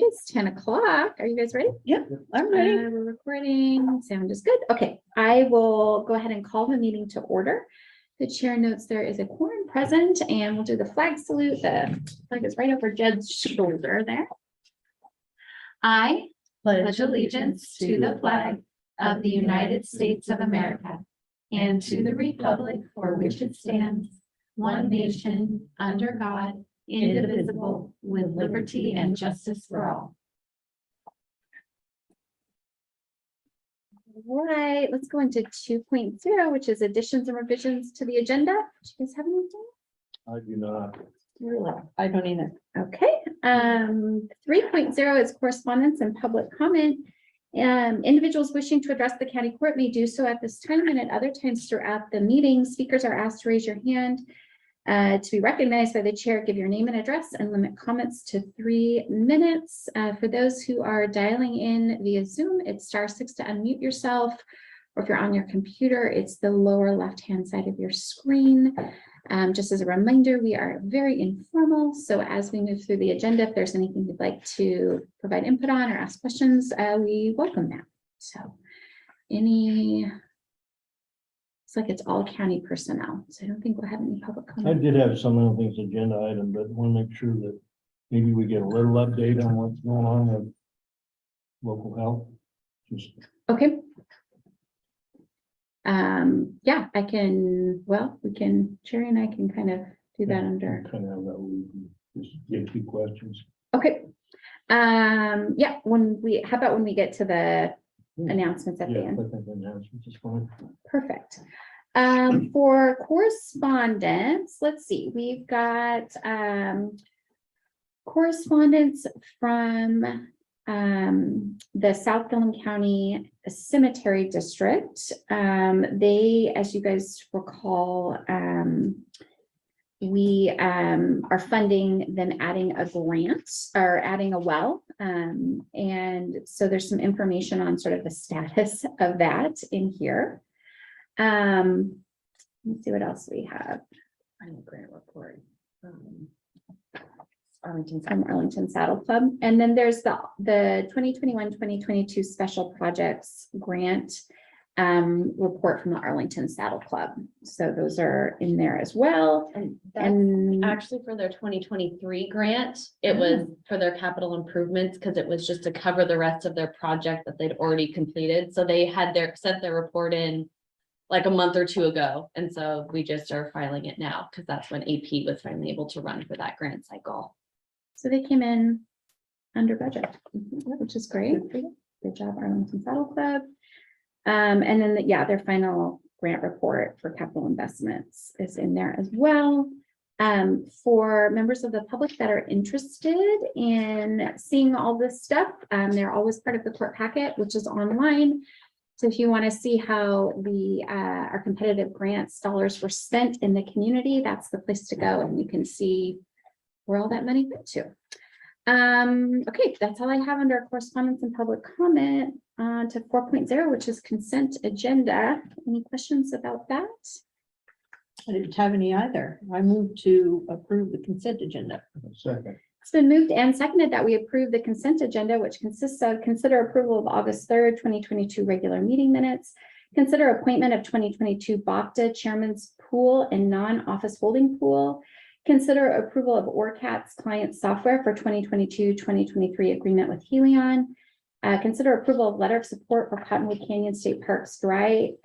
is 10 o'clock. Are you guys ready? Yep, I'm ready. We're recording. Sound is good. Okay, I will go ahead and call the meeting to order. The chair notes there is a quorum present, and we'll do the flag salute. The flag is right over Jed's shoulder there. I pledge allegiance to the flag of the United States of America and to the republic for which it stands, one nation, under God, indivisible, with liberty and justice for all. All right, let's go into 2.0, which is additions and revisions to the agenda. Do you guys have anything? I do not. I don't either. Okay, 3.0 is correspondence and public comment. Individuals wishing to address the county court may do so at this time and at other times throughout the meeting. Speakers are asked to raise your hand to be recognized by the chair. Give your name and address and limit comments to 3 minutes. For those who are dialing in via Zoom, it's *6 to unmute yourself, or if you're on your computer, it's the lower left-hand side of your screen. Just as a reminder, we are very informal, so as we move through the agenda, if there's anything you'd like to provide input on or ask questions, we welcome that. So it's like it's all county personnel, so I don't think we'll have any public I comment. did have some other things agenda item, but want to make sure that maybe we get a little update on what's going on with local health. Just Okay. Yeah, I can, well, Sherry and I can kind of do that under. kind of that we just get a few questions. Okay. Yeah, how about when we get to the announcements at the Yeah, end? I think the announcements is fine. Perfect. For correspondence, let's see, we've got correspondence from the South Gilliam County Cemetery District. They, as you guys recall, we are funding them adding a grant or adding a well. And so there's some information on sort of the status of that in here. Let's see what else we have. Final grant report. Arlington Saddle Club. And then there's the 2021-2022 special projects grant report from the Arlington Saddle Club. So those are in there as well. And that's And actually for their 2023 grant, it was for their capital improvements because it was just to cover the rest of their project that they'd already completed. So they had sent their report in like a month or two ago. And so we just are filing it now because that's when AP was finally able to run for that grant cycle. so they came in under budget, which is great. Good job, Arlington Saddle Club. And then, their final grant report for capital investments is in there as well. For members of the public that are interested in seeing all this stuff, they're always part of the court packet, which is online. So if you want to see how our competitive grants dollars were spent in the community, that's the place to go, and you can see where all that money went to. Okay, that's all I have under correspondence and public comment. To 4.0, which is consent agenda. Any questions about that? I didn't have any either. I moved to approve the consent agenda. Second. It's been moved and seconded that we approve the consent agenda, which consists of consider approval of August 3rd, 2022 regular meeting minutes, consider appointment of 2022 BOPTA chairman's pool and non-office holding pool, consider approval of ORCATS client software for 2022-2023 agreement with Helion, consider approval of letter of support for Cottonwood Canyon State Park's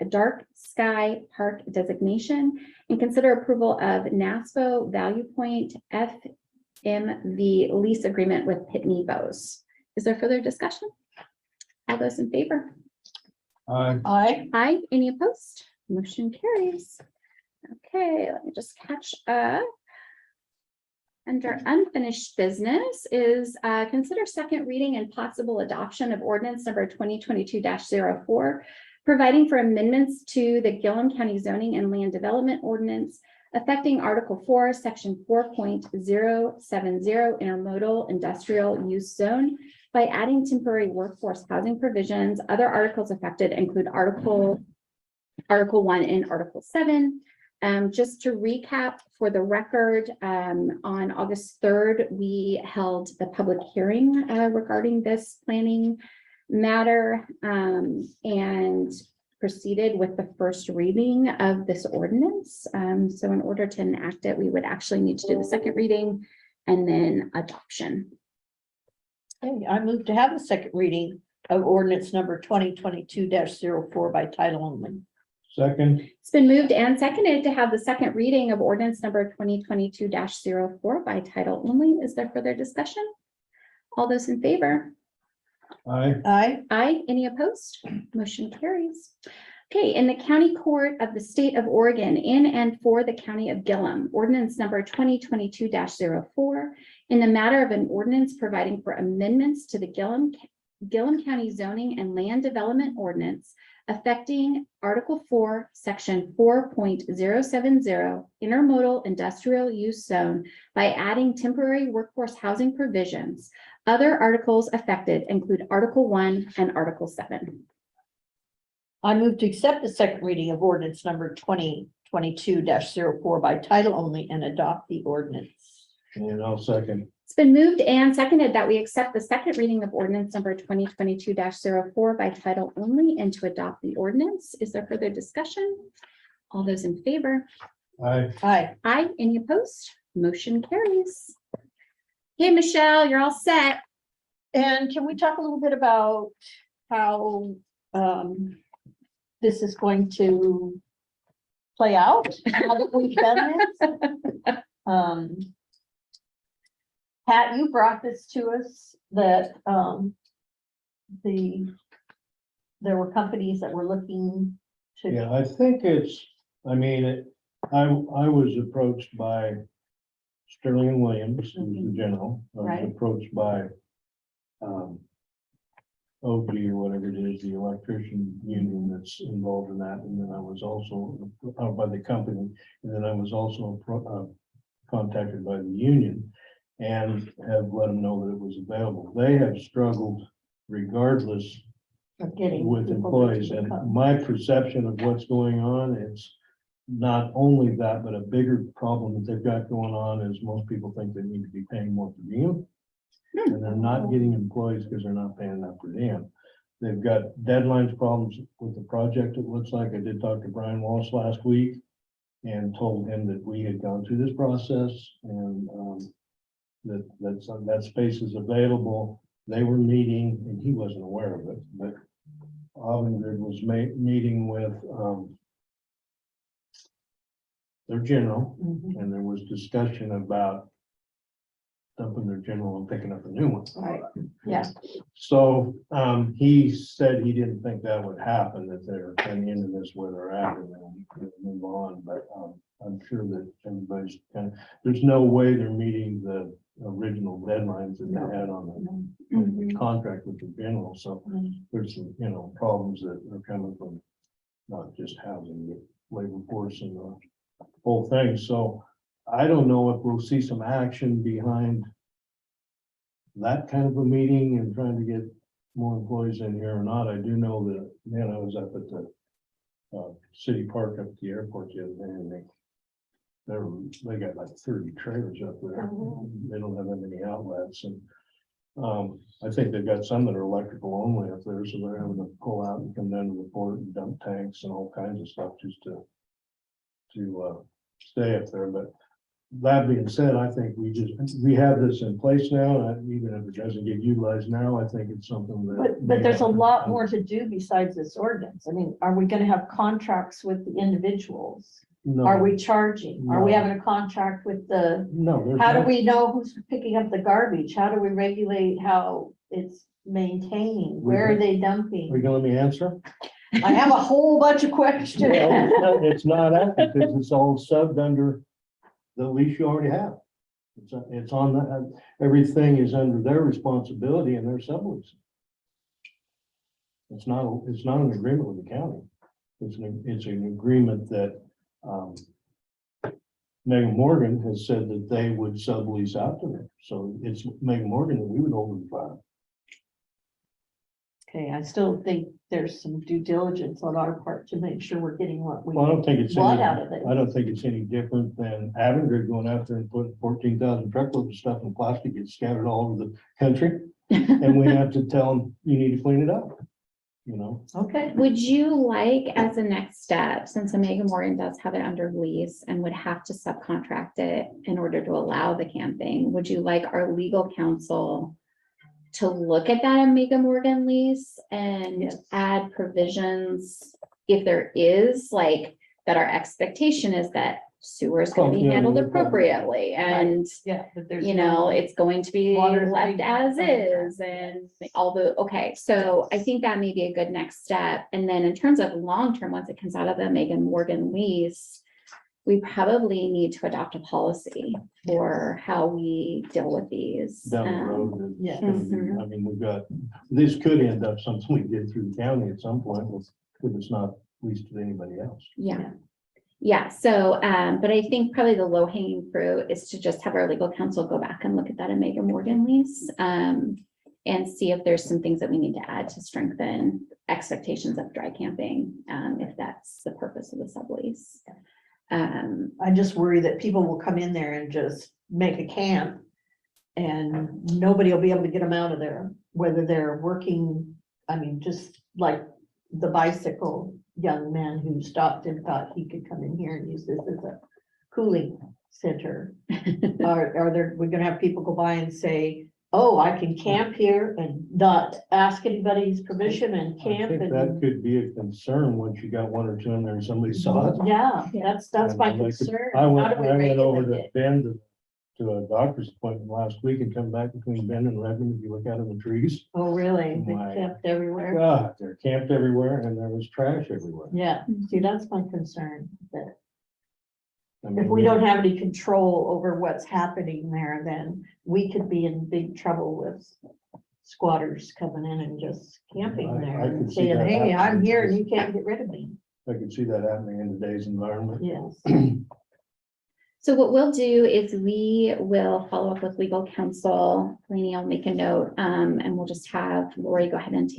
dark sky park designation, and consider approval of NASPO ValuePoint FMV lease agreement with Pitney Bowes. Is there further discussion? All those in favor? Aye. Aye. Any opposed? Motion carries. Okay, let me just catch up. Under unfinished business is consider second reading and possible adoption of ordinance number 2022-04, providing for amendments to the Gilliam County Zoning and Land Development Ordinance affecting Article 4, Section 4.070 Intermodal Industrial Use Zone by adding temporary workforce housing provisions. Other articles affected include Article 1 and Article 7. Just to recap for the record, on August 3rd, we held the public hearing regarding this planning matter and proceeded with the first reading of this ordinance. So in order to enact it, we would actually need to do the second reading and then adoption. Okay, I move to have the second reading of ordinance number 2022-04 by title only. Second, It's been moved and seconded to have the second reading of ordinance number 2022-04 by title only. Is there further discussion? All those in favor? aye, Aye. Aye. Any opposed? Motion carries. Okay, in the County Court of the State of Oregon, in and for the County of Gilliam, ordinance number 2022-04, in the matter of an ordinance providing for amendments to the Gilliam County Zoning and Land Development Ordinance affecting Article 4, Section 4.070, Intermodal Industrial Use Zone by adding temporary workforce housing provisions. Other articles affected include Article 1 and Article 7. I move to accept the second reading of ordinance number 2022-04 by title only and adopt the ordinance. and I'll second. It's been moved and seconded that we accept the second reading of ordinance number 2022-04 by title only and to adopt the ordinance. Is there further discussion? All those in favor? Aye, Aye. Aye. Any opposed? Motion carries. Okay, Michelle, you're all set. And can we talk a little bit about how this is going to play out? How that we've done this? Pat, you brought this to us that there were companies that were looking to. yeah, I think it's, I mean, I was approached by Sterling and Williams, who's the general. I Right. was approached by OG or whatever it is, the electrician union that's involved in that, and then I was also by the company, and then I was also contacted by the union and have let them know that it was available. They have struggled regardless of getting with people employees, to and come. my perception of what's going on, it's not only that, but a bigger problem that they've got going on is most people think they need to be paying more per diem. And they're not getting employees because they're not paying enough per diem. They've got deadlines problems with the project, it looks like. I did talk to Brian Walsh last week and told him that we had gone through this process and that space is available. They were meeting, and he wasn't aware of it, but Avangrid was meeting with their general, Mhm. and there was discussion about dumping their general and picking up a new one. Right, yeah. So he said he didn't think that would happen, that they're kind of into this where they're at and then move on, but I'm sure that everybody's kind of, there's no way they're meeting the original deadlines that they had on the contract with the general, so there's some, problems that are coming from not just housing, but labor force and the whole thing, so I don't know if we'll see some action behind that kind of a meeting and trying to get more employees in here or not. I do know that, I was up at the city park up at the airport the other day, and they got like 30 trailers up there. They don't have that many outlets, and I think they've got some that are electrical only up there, so they're having to pull out and come down to the port and dump tanks and all kinds of stuff just to stay up there. But that being said, I think we have this in place now, and even if it doesn't get utilized now, I think it's something that. But there's a lot more to do besides this ordinance. I mean, are we gonna have contracts with the individuals? No, Are we charging? Are we No. having a contract with the, No. there's how do not. we know who's picking up the garbage? How do we regulate how it's maintaining? Where are they Are you dumping? gonna let me answer? I have a whole bunch of questions. Well, it's not active because it's all subbed under the lease you already have. It's on the, everything is under their responsibility and their sublease. It's not an agreement with the county. It's an agreement that Megan Morgan has said that they would sublease out to them. So it's Megan Morgan that we would hold them file. Okay, I still think there's some due diligence on our part to make sure we're getting what we Well, I don't think it's want any, out of it. I don't think it's any different than Avangrid going out there and putting 14,000 truckloads of stuff in plastic, gets scattered all over the country. And we have to tell them, you need to clean it up, you know? Okay, Would you like, as a next step, since Omega Morgan does have it under lease and would have to subcontract it in order to allow the camping, would you like our legal counsel to look at that Omega Morgan lease and Yes. add provisions if there is, like, that our expectation is that sewer is going to be Yeah, handled we're probably- appropriately and yeah, but there's. you know, it's going to be Water left running as from is that. and all the, okay, so I think that may be a good next step. And then in terms of long-term, once it comes out of the Megan Morgan lease, we probably need to adopt a policy for how we deal with these. Down the road. it's yeah. gonna be- I mean, we've got, this could end up something we did through the county at some point, if it's not leased to anybody else. Yeah. Yeah, so, but I think probably the low hanging fruit is to just have our legal counsel go back and look at that Omega Morgan lease. And see if there's some things that we need to add to strengthen expectations of dry camping, if that's the purpose of the sublease. I just worry that people will come in there and just make a camp. And nobody will be able to get them out of there, whether they're working, I mean, just like the bicycle young man who stopped and thought he could come in here and use this as a cooling center. We're gonna have people go by and say, oh, I can camp here and not ask anybody's permission and I camp think that and. could be a concern once you got one or two in there and somebody saw it. Yeah, that's my And like, concern. I How went, do we I went over regulate to it? Bend to a doctor's appointment last week and come back between Bend and Redmond, if you look out in the trees. Oh, really? They My camped everywhere? God, they're camped everywhere and there was trash everywhere. Yeah, see, that's my concern, that I mean, if we don't have any control over what's happening there, then we could be in big trouble with squatters coming in and just camping I there could and see saying, that hey, I'm happening. here and you can't get rid of me. I could see that happening in today's environment. Yes. So what we'll do is we will follow up with legal counsel. Lainey, I'll make a note, and we'll just have Lori go ahead and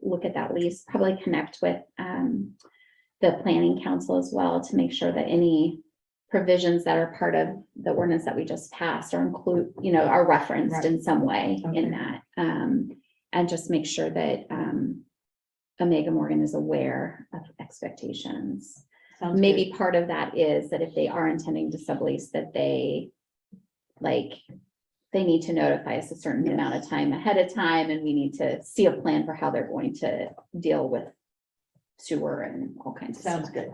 look at that lease, probably connect with, the planning council as well to make sure that any provisions that are part of the ordinance that we just passed are are referenced Right. in some way Okay. in that. And just make sure that, Omega Morgan is aware of expectations. Sounds Maybe part of that is that if they are intending to sublease, that they need to notify us a certain amount of time ahead of time, and we need to see a plan for how they're going to deal with sewer and all kinds of stuff. Sounds good.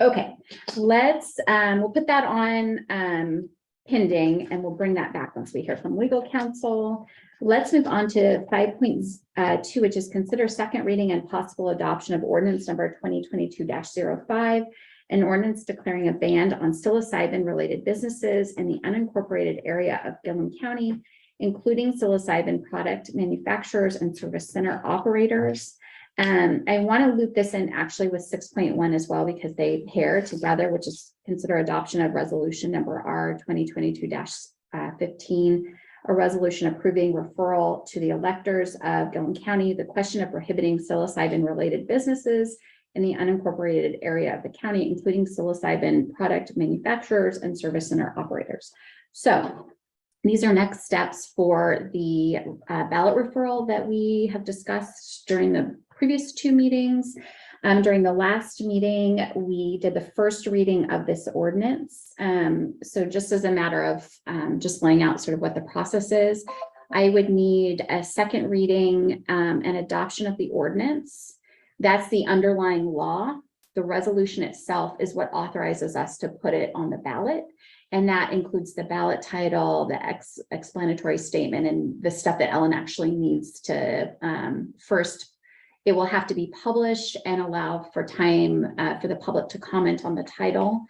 Okay, we'll put that on, pending, and we'll bring that back once we hear from legal counsel. Let's move on to 5.2, which is consider second reading and possible adoption of ordinance number 2022-05, an ordinance declaring a ban on psilocybin-related businesses in the unincorporated area of Gilliam County, including psilocybin product manufacturers and service center operators. I want to loop this in actually with 6.1 as well, because they pair together, which is consider adoption of resolution number R 2022-15, a resolution approving referral to the electors of Gilliam County, the question of prohibiting psilocybin-related businesses in the unincorporated area of the county, including psilocybin product manufacturers and service center operators. So these are next steps for the ballot referral that we have discussed during the previous two meetings. During the last meeting, we did the first reading of this ordinance. So just as a matter of just laying out sort of what the process is, I would need a second reading and adoption of the ordinance. That's the underlying law. The resolution itself is what authorizes us to put it on the ballot. And that includes the ballot title, the explanatory statement, and the stuff that Ellen actually needs to first. It will have to be published and allow for time for the public to comment on the title.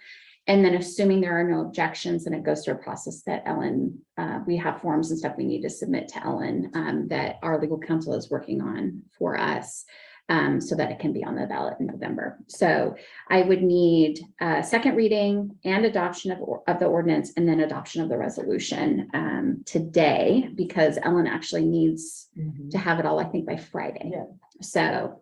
And then assuming there are no objections, and it goes through a process that Ellen, we have forms and stuff we need to submit to Ellen that our legal counsel is working on for us. so that it can be on the ballot in November. So I would need a second reading and adoption of the ordinance, and then adoption of the resolution today, because Ellen actually needs to have it all, I think, by Friday. Yeah. So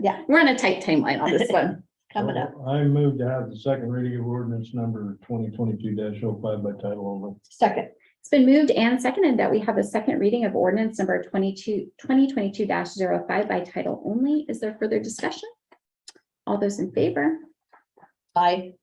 Yeah. we're on a tight timeline on this one. Coming up. I move to have the second reading of ordinance number 2022-05 by title only. Second. It's been moved and seconded that we have a second reading of ordinance number 2022-05 by title only. Is there further discussion? All those in favor? Aye.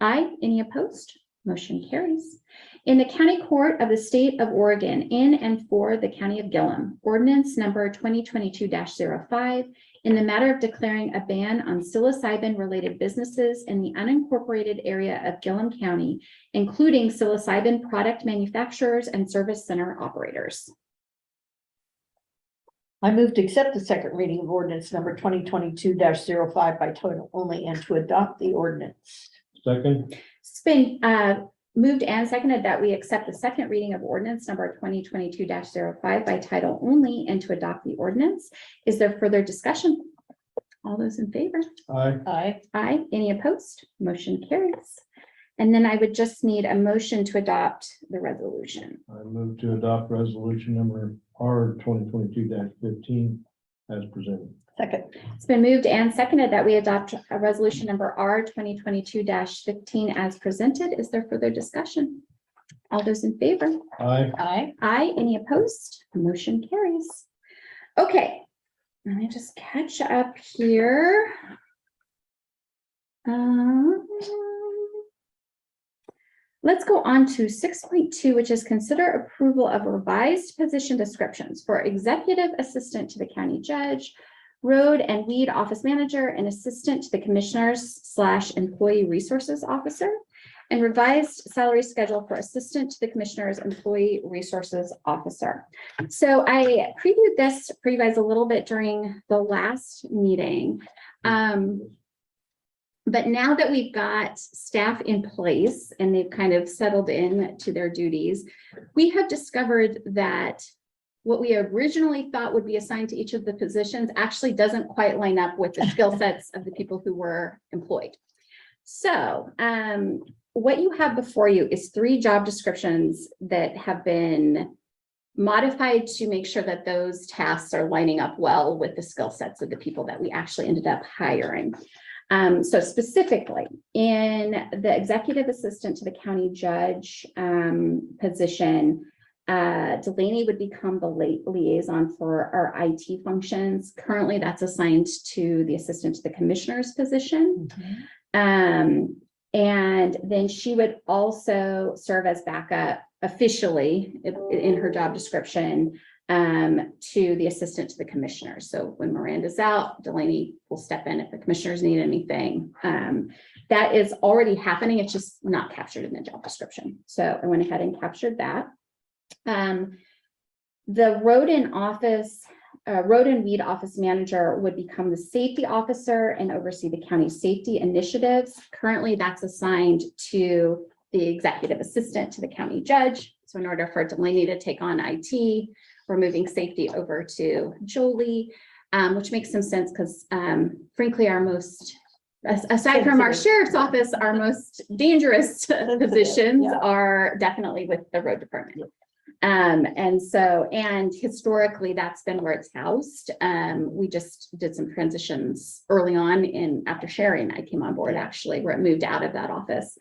Aye. Any opposed? Motion carries. In the County Court of the State of Oregon, in and for the County of Gilliam, ordinance number 2022-05, in the matter of declaring a ban on psilocybin-related businesses in the unincorporated area of Gilliam County, including psilocybin product manufacturers and service center operators. I move to accept the second reading of ordinance number 2022-05 by title only and to adopt the ordinance. Second. It's been moved and seconded that we accept the second reading of ordinance number 2022-05 by title only and to adopt the ordinance. Is there further discussion? All those in favor? Aye. Aye. Aye. Any opposed? Motion carries. And then I would just need a motion to adopt the resolution. I move to adopt resolution number R 2022-15 as presented. Second. It's been moved and seconded that we adopt a resolution number R 2022-15 as presented. Is there further discussion? All those in favor? Aye. Aye. Aye. Any opposed? Motion carries. Okay, let me just catch up here. Let's go on to 6.2, which is consider approval of revised position descriptions for executive assistant to the county judge, road and weed office manager, and assistant to the commissioners / employee resources officer, and revised salary schedule for assistant to the commissioner's employee resources officer. So I previewed this for you guys a little bit during the last meeting. But now that we've got staff in place and they've kind of settled in to their duties, we have discovered that what we originally thought would be assigned to each of the positions actually doesn't quite line up with the skill sets of the people who were employed. So what you have before you is 3 job descriptions that have been modified to make sure that those tasks are lining up well with the skill sets of the people that we actually ended up hiring. So specifically in the executive assistant to the county judge position, Delaney would become the liaison for our IT functions. Currently, that's assigned to the assistant to the commissioner's position. And then she would also serve as backup officially in her job description to the assistant to the commissioner. So when Miranda's out, Delaney will step in if the commissioners need anything. That is already happening. It's just not captured in the job description. So I went ahead and captured that. The road and weed office manager would become the safety officer and oversee the county safety initiatives. Currently, that's assigned to the executive assistant to the county judge. So in order for Delaney to take on IT, we're moving safety over to Jolie, which makes some sense because frankly, our most, aside from our sheriff's office, our most dangerous positions are definitely with the road department. And historically, that's been where it's housed. We just did some transitions early on after Sherry and I came on board, actually, where it moved out of that office.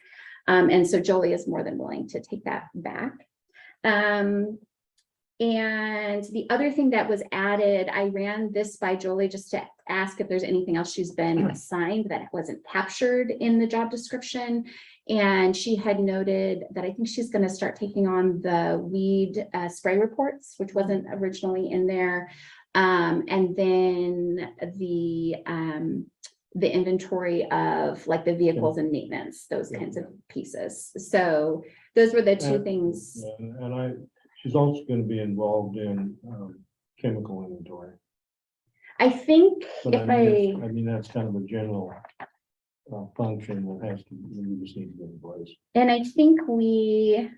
And so Jolie is more than willing to take that back. And the other thing that was added, I ran this by Jolie just to ask if there's anything else she's been assigned that wasn't captured in the job description. And she had noted that I think she's going to start taking on the weed spray reports, which wasn't originally in there. And then the inventory of like the vehicles and maintenance, those kinds of pieces. So those were the 2 things. And she's also going to be involved in chemical inventory. I think But if I mean, that's kind of a general function that we just need to get in place. and I think we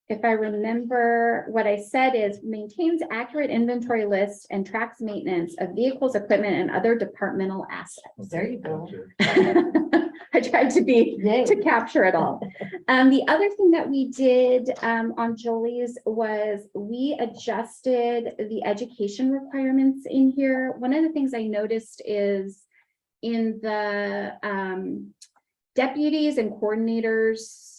if I remember, what I said is maintains accurate inventory lists and tracks maintenance of vehicles, equipment, and other departmental assets. There you go. I tried Yay. to capture it all. The other thing that we did on Jolie's was we adjusted the education requirements in here. One of the things I noticed is in the deputies and coordinators,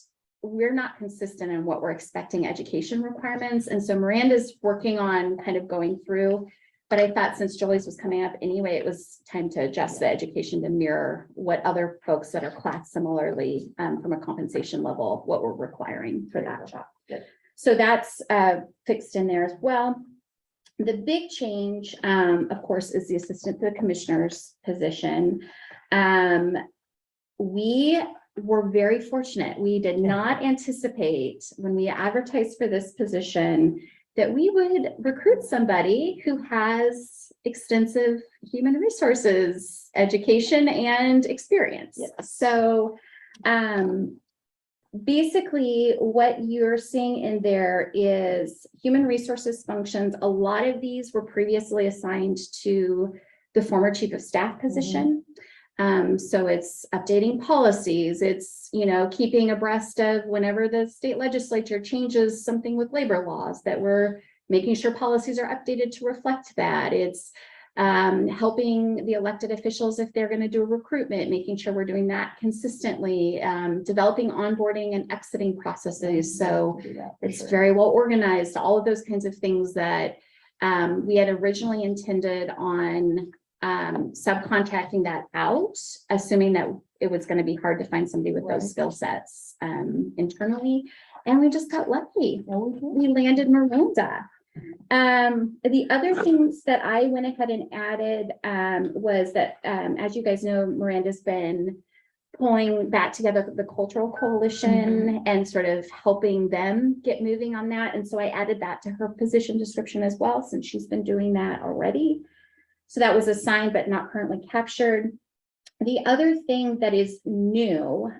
we're not consistent in what we're expecting education requirements. And so Miranda's working on kind of going through, but I thought since Jolie's was coming up anyway, it was time to adjust the education to mirror what other folks that are classed similarly from a compensation level, what we're requiring for that job. Good. So that's fixed in there as well. The big change, of course, is the assistant to the commissioner's position. We were very fortunate. We did not anticipate when we advertised for this position that we would recruit somebody who has extensive human resources, education, and experience. Yes. So basically what you're seeing in there is human resources functions. A lot of these were previously assigned to the former chief of staff position. So it's updating policies, it's, keeping abreast of whenever the state legislature changes something with labor laws, that we're making sure policies are updated to reflect that. It's helping the elected officials if they're going to do a recruitment, making sure we're doing that consistently, developing onboarding and exiting processes. So it's very well organized, all of those kinds of things that we had originally intended on subcontracting that out, assuming that it was going to be hard to find somebody with those skill sets internally. And we just got lucky. We landed Miranda. The other things that I went ahead and added was that, as you guys know, Miranda's been pulling back together the cultural coalition and sort of helping them get moving on that. And so I added that to her position description as well, since she's been doing that already. So that was assigned but not currently captured. The other thing that is new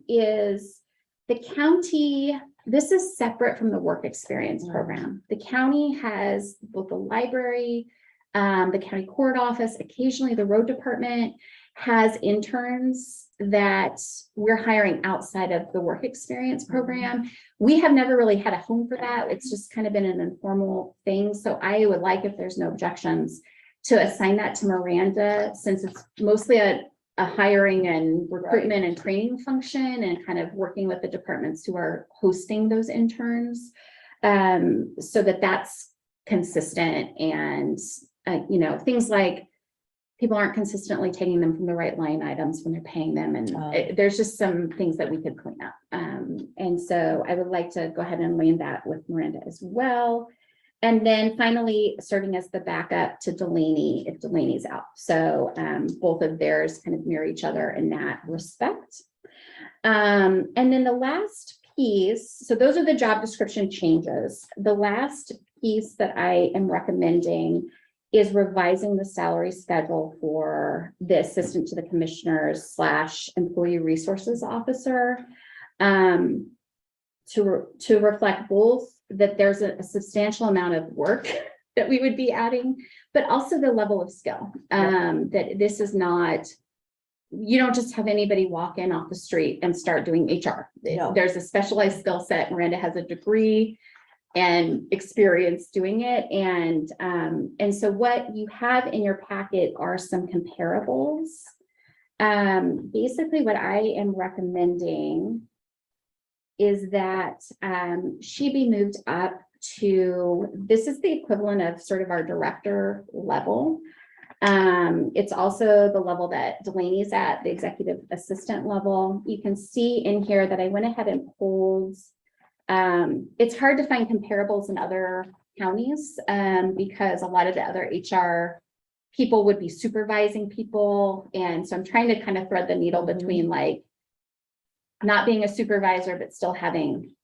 is the county. This is separate from the work experience program. The county has both the library, the county court office, occasionally the road department has interns that we're hiring outside of the work experience program. We have never really had a home for that. It's just kind of been an informal thing. So I would like, if there's no objections, to assign that to Miranda, since it's mostly a hiring and recruitment and training function, and kind of working with the departments who are hosting those interns, so that that's consistent. And things like people aren't consistently taking them from the right line items when they're paying them, and there's just some things that we could clean up. And so I would like to go ahead and land that with Miranda as well. And then finally, serving as the backup to Delaney if Delaney's out. So both of theirs kind of mirror each other in that respect. And then the last piece, so those are the job description changes. The last piece that I am recommending is revising the salary schedule for the assistant to the commissioners / employee resources officer to reflect both that there's a substantial amount of work that we would be adding, but also the level of skill. That this is not, you don't just have anybody walk in off the street and start doing HR. No. There's a specialized skill set. Miranda has a degree and experience doing it. And so what you have in your packet are some comparables. Basically what I am recommending is that she be moved up to, this is the equivalent of sort of our director level. It's also the level that Delaney's at, the executive assistant level. You can see in here that I went ahead and pulled, it's hard to find comparables in other counties because a lot of the other HR people would be supervising people. And so I'm trying to kind of thread the needle between like not being a supervisor, but still having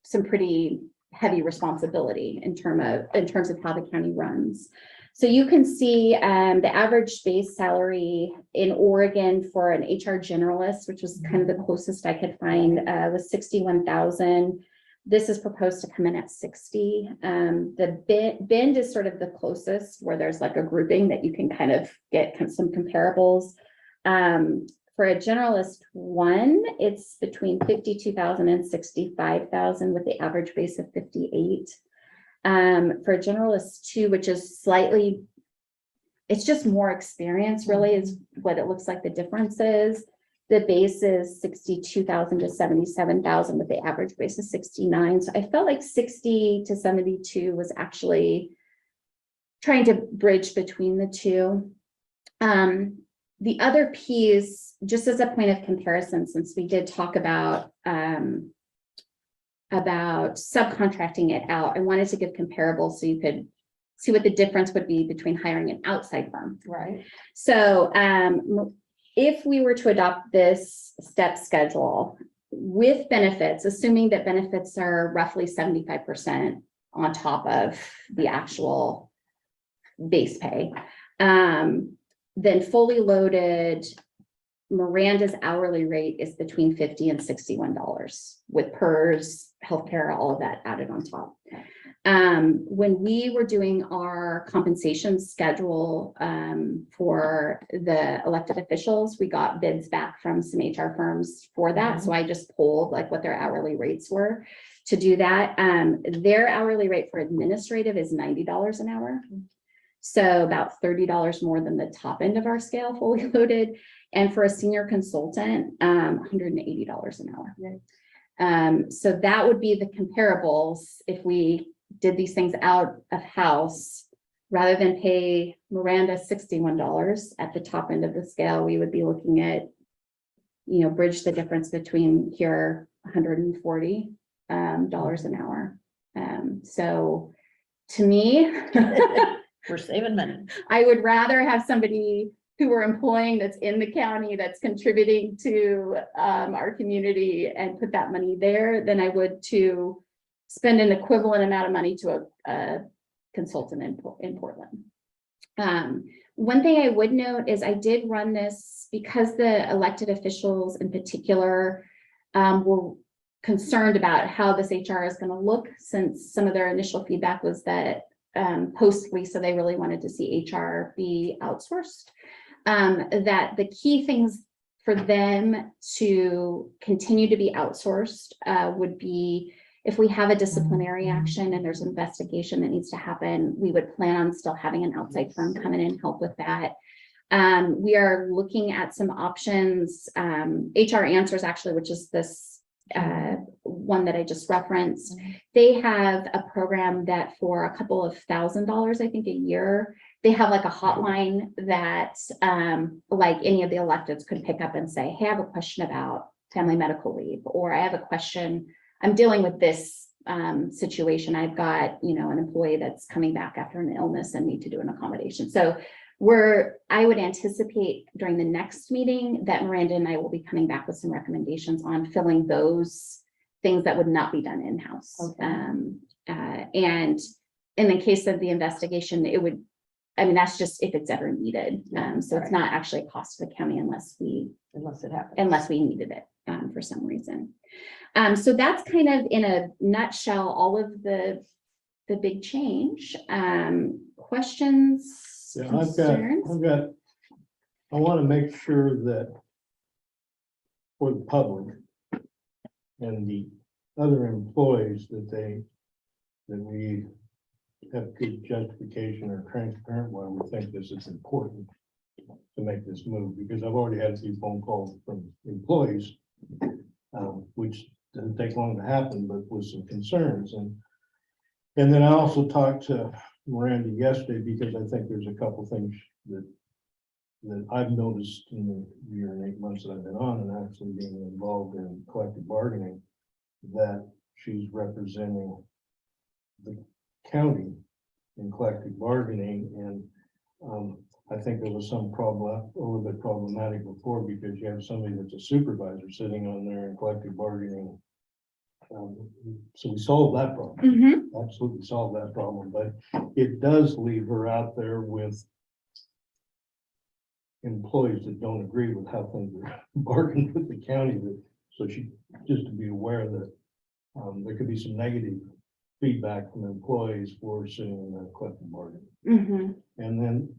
some pretty heavy responsibility in terms of how the county runs. So you can see the average base salary in Oregon for an HR generalist, which was kind of the closest I could find, was $61,000. This is proposed to come in at 60. The bend is sort of the closest where there's like a grouping that you can kind of get some comparables. For a generalist one, it's between 52,000 and 65,000 with the average base of 58. For a generalist two, which is slightly, it's just more experience really is what it looks like the difference is. The base is 62,000 to 77,000 with the average base of 69. So I felt like 60 to 72 was actually trying to bridge between the two. The other piece, just as a point of comparison, since we did talk about subcontracting it out, I wanted to give comparables so you could see what the difference would be between hiring an outside firm. Right. So if we were to adopt this step schedule with benefits, assuming that benefits are roughly 75% on top of the actual base pay, then fully loaded, Miranda's hourly rate is between $50 and $61 with PERS, healthcare, all of that added on top. When we were doing our compensation schedule for the elected officials, we got bids back from some HR firms for that. So I just pulled like what their hourly rates were to do that. Their hourly rate for administrative is $90 an hour. So about $30 more than the top end of our scale, fully loaded. And for a senior consultant, $180 an hour. So that would be the comparables if we did these things out of house. Rather than pay Miranda $61 at the top end of the scale, we would be looking at, bridge the difference between here, $140 an hour. So to me, We're saving money. I would rather have somebody who we're employing that's in the county that's contributing to our community and put that money there than I would to spend an equivalent amount of money to a consultant in Portland. One thing I would note is I did run this because the elected officials in particular were concerned about how this HR is going to look, since some of their initial feedback was that post Lisa, they really wanted to see HR be outsourced. That the key things for them to continue to be outsourced would be if we have a disciplinary action and there's investigation that needs to happen, we would plan on still having an outside firm come in and help with that. We are looking at some options. HR Answers, actually, which is this one that I just referenced, they have a program that for a couple of $1,000s, I think a year, they have like a hotline that like any of the electeds could pick up and say, hey, I have a question about family medical leave, or I have a question, I'm dealing with this situation. I've got, an employee that's coming back after an illness and need to do an accommodation. So I would anticipate during the next meeting that Miranda and I will be coming back with some recommendations on filling those things that would not be done in-house. Okay. And in the case of the investigation, it would, that's just if it's ever needed. So it's not actually a cost to the county unless it happens, unless we needed it for some reason. So that's kind of in a nutshell, all of the big change. Questions? Yeah, concerns? I want to make sure that for the public and the other employees that we have good justification or transparent why we think this is important to make this move, because I've already had a few phone calls from employees, which didn't take long to happen, but with some concerns. And then I also talked to Miranda yesterday, because I think there's a couple things that I've noticed in the year and 8 months that I've been on and actually being involved in collective bargaining, that she's representing the county in collective bargaining. And I think there was some problem, a little bit problematic before, because you have somebody that's a supervisor sitting on there in collective bargaining. So we solved that problem. Absolutely solved that problem, but it does leave her out there with employees that don't agree with how things are bargained with the county. So she, just to be aware that there could be some negative feedback from employees for seeing the collective bargaining. Mhm. And then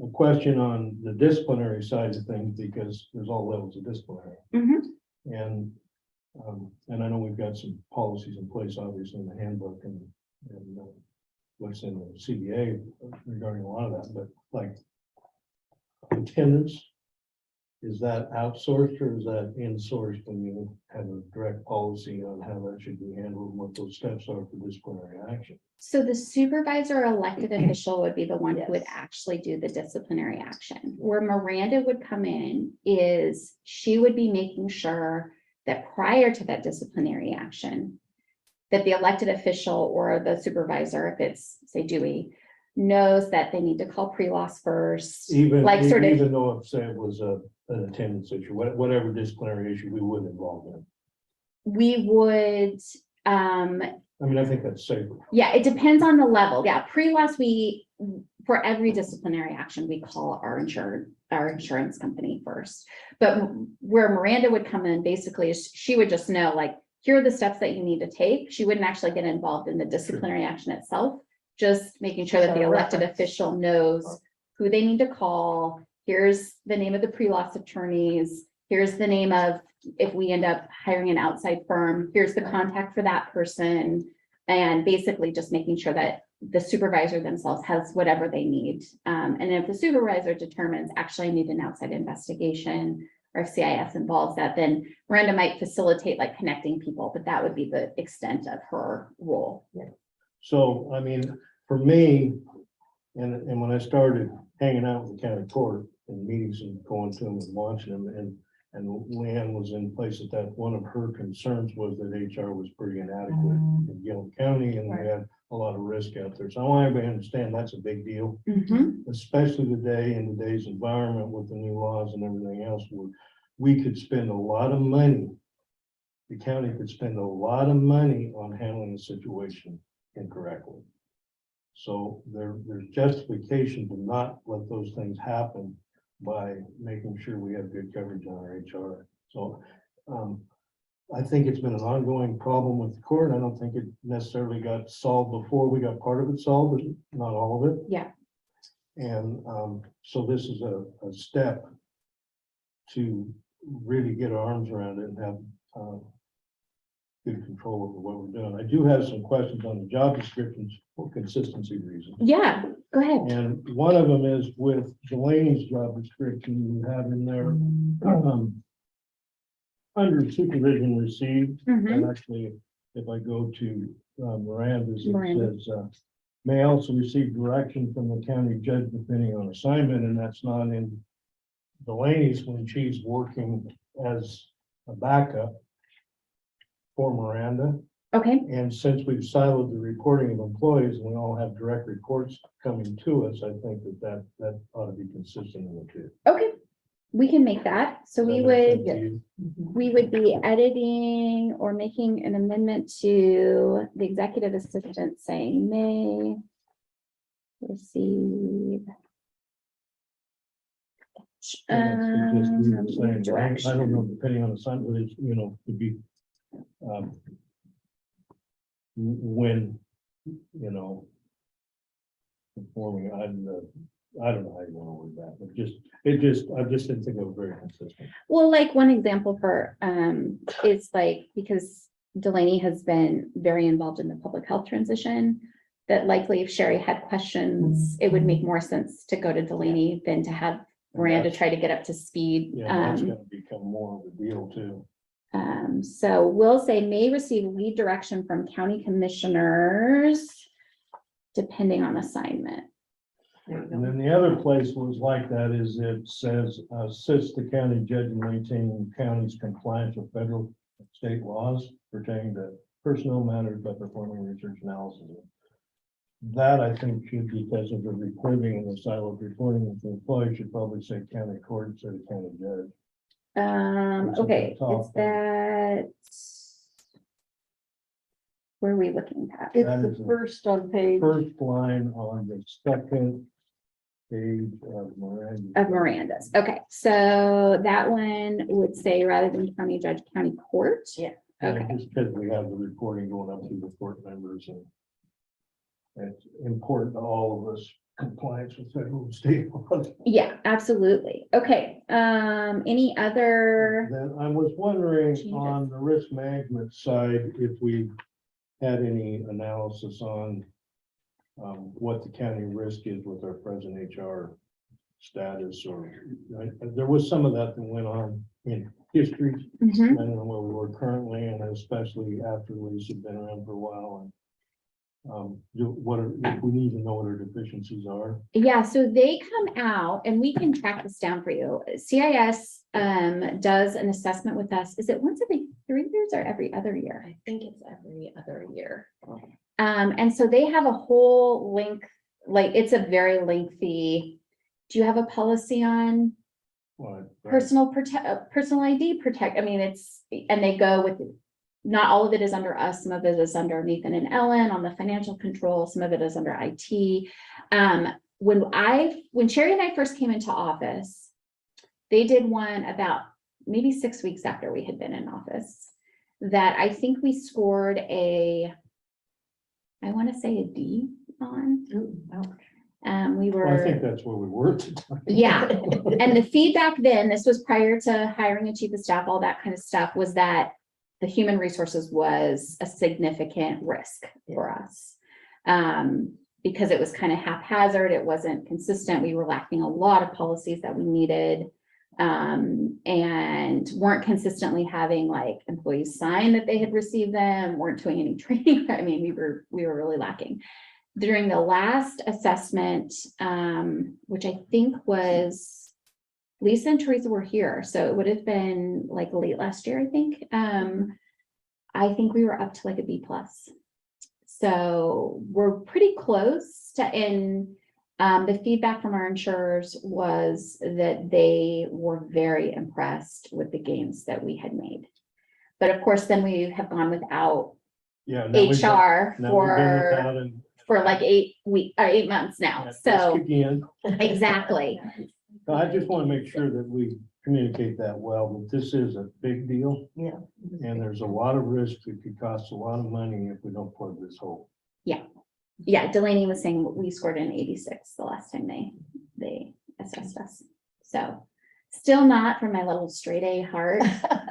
a question on the disciplinary side of things, because there's all levels of disciplinary. Mhm. And I know we've got some policies in place, obviously, in the handbook and what's in the CBA regarding a lot of that, but like attendance, is that outsourced or is that insourced when you have a direct policy on how that should be handled and what those steps are for disciplinary action? So the supervisor or elected official would be the one who would Yes. actually do the disciplinary action. Where Miranda would come in is she would be making sure that prior to that disciplinary action, that the elected official or the supervisor, if it's, say, Dewey, knows that they need to call pre-loss first. Even, Like sort of- even though if, say, it was an attendance issue, whatever disciplinary issue we would involve in. We would, I mean, I think that's safer. yeah, it depends on the level. Yeah, pre-loss, for every disciplinary action, we call our insurance company first. But where Miranda would come in, basically, is she would just know, like, here are the steps that you need to take. She wouldn't actually get involved in the disciplinary action itself, just making sure that the So elected reference. official knows who they need to call. Here's the name of the pre-loss attorneys. Here's the name of, if we end up hiring an outside firm, here's the contact for that person. And basically just making sure that the supervisor themselves has whatever they need. And if the supervisor determines, actually I need an outside investigation, or if CIS involves that, then Miranda might facilitate like connecting people, but that would be the extent of her role. So, I mean, for me, and when I started hanging out with the county court and meetings and going to them and watching them, and Leanne was in place at that, one of her concerns was that HR was pretty inadequate in Gilliam County, and we had a lot of risk out there. So I want everybody to understand that's a big deal, especially today in today's environment with the new laws and everything else, where we could spend a lot of money. The county could spend a lot of money on handling the situation incorrectly. So there's justification to not let those things happen by making sure we have good coverage on our HR. So I think it's been an ongoing problem with the court. I don't think it necessarily got solved before. We got part of it solved, but not all of it. Yeah. And so this is a step to really get our arms around it and have good control over what we're doing. I do have some questions on the job descriptions for consistency reasons. Yeah, go ahead. And one of them is with Delaney's job description, you have in there, under supervision received, Mhm. and actually, if I go to Miranda's, Miranda. it says, may also receive direction from the county judge depending on assignment, and that's not in Delaney's when she's working as a backup for Miranda. Okay, And since we've siloed the reporting of employees, and we all have direct reports coming to us, I think that ought to be consistent in the two. okay, we can make that. So we Does that make would, sense to you? we would be editing or making an amendment to the executive assistant saying may receive. And that's just the same. I don't know, Direction. depending on the sign, but it's, could be when, performing, I don't know how you want to word that, but I just didn't think it was very consistent. Well, like one example for, is like, because Delaney has been very involved in the public health transition, that likely if Sherry had questions, it would make more sense to go to Delaney than to have Miranda try to get up to speed. Yeah, that's gonna become more of a deal too. So we'll say may receive lead direction from county commissioners depending on assignment. And then the other place was like that is it says, assists the county judge in maintaining county's compliance with federal and state laws pertaining to personnel matters by performing research analysis. That I think should, because of the reporting and the siloed reporting, if the employee should probably say county court instead of county judge. Okay, It's at the top, is that? Where are we looking at? It's That the is a- first on page. First line on the second page of Miranda. Of Miranda's. Okay, so that one would say rather than county judge, county court. Yeah. Okay. Just because we have the reporting going up through the court members and it's important to all of us compliance with federal and state laws. Yeah, absolutely. Okay, any other, Then I was wondering Changes. on the risk management side, if we had any analysis on what the county risk is with our present HR status, or there was some of that that went on in history. Mhm. I don't know where we were currently, and especially after Lease had been around for a while, and if we need to know what our deficiencies are. Yeah, so they come out and we can track this down for you. CIS does an assessment with us. Is it once every 3 years or every other year? I think it's every other year. And so they have a whole link, like it's a very lengthy. Do you have a policy on Well, personal ID protect? I mean, and they go with, not all of it is under us, some of it is under Nathan and Ellen on the financial control, some of it is under IT. When Sherry and I first came into office, they did one about maybe 6 weeks after we had been in office, that I think we scored I want to say a D on. Ooh, ouch. We Well, I think were, that's where we were at the time. yeah. And the feedback then, this was prior to hiring a chief of staff, all that kind of stuff, was that the human resources was a significant risk for us. Because it was kind of haphazard, it wasn't consistent, we were lacking a lot of policies that we needed. And weren't consistently having like employees sign that they had received them, weren't doing any training. I mean, we were really lacking. During the last assessment, which I think was, Lisa and Teresa were here, so it would have been like late last year, I think. I think we were up to like a B+. So we're pretty close to, the feedback from our insurers was that they were very impressed with the gains that we had made. But of course, then we have gone without Yeah. now we've got- HR now we've been for without and- like 8 months now. Let's So kick in. exactly. No, I just want to make sure that we communicate that well, that this is a big deal. Yeah. And there's a lot of risk. It could cost a lot of money if we don't plug this hole. Yeah, Delaney was saying we scored an 86 the last time they assessed us. So still not from my little straight A heart,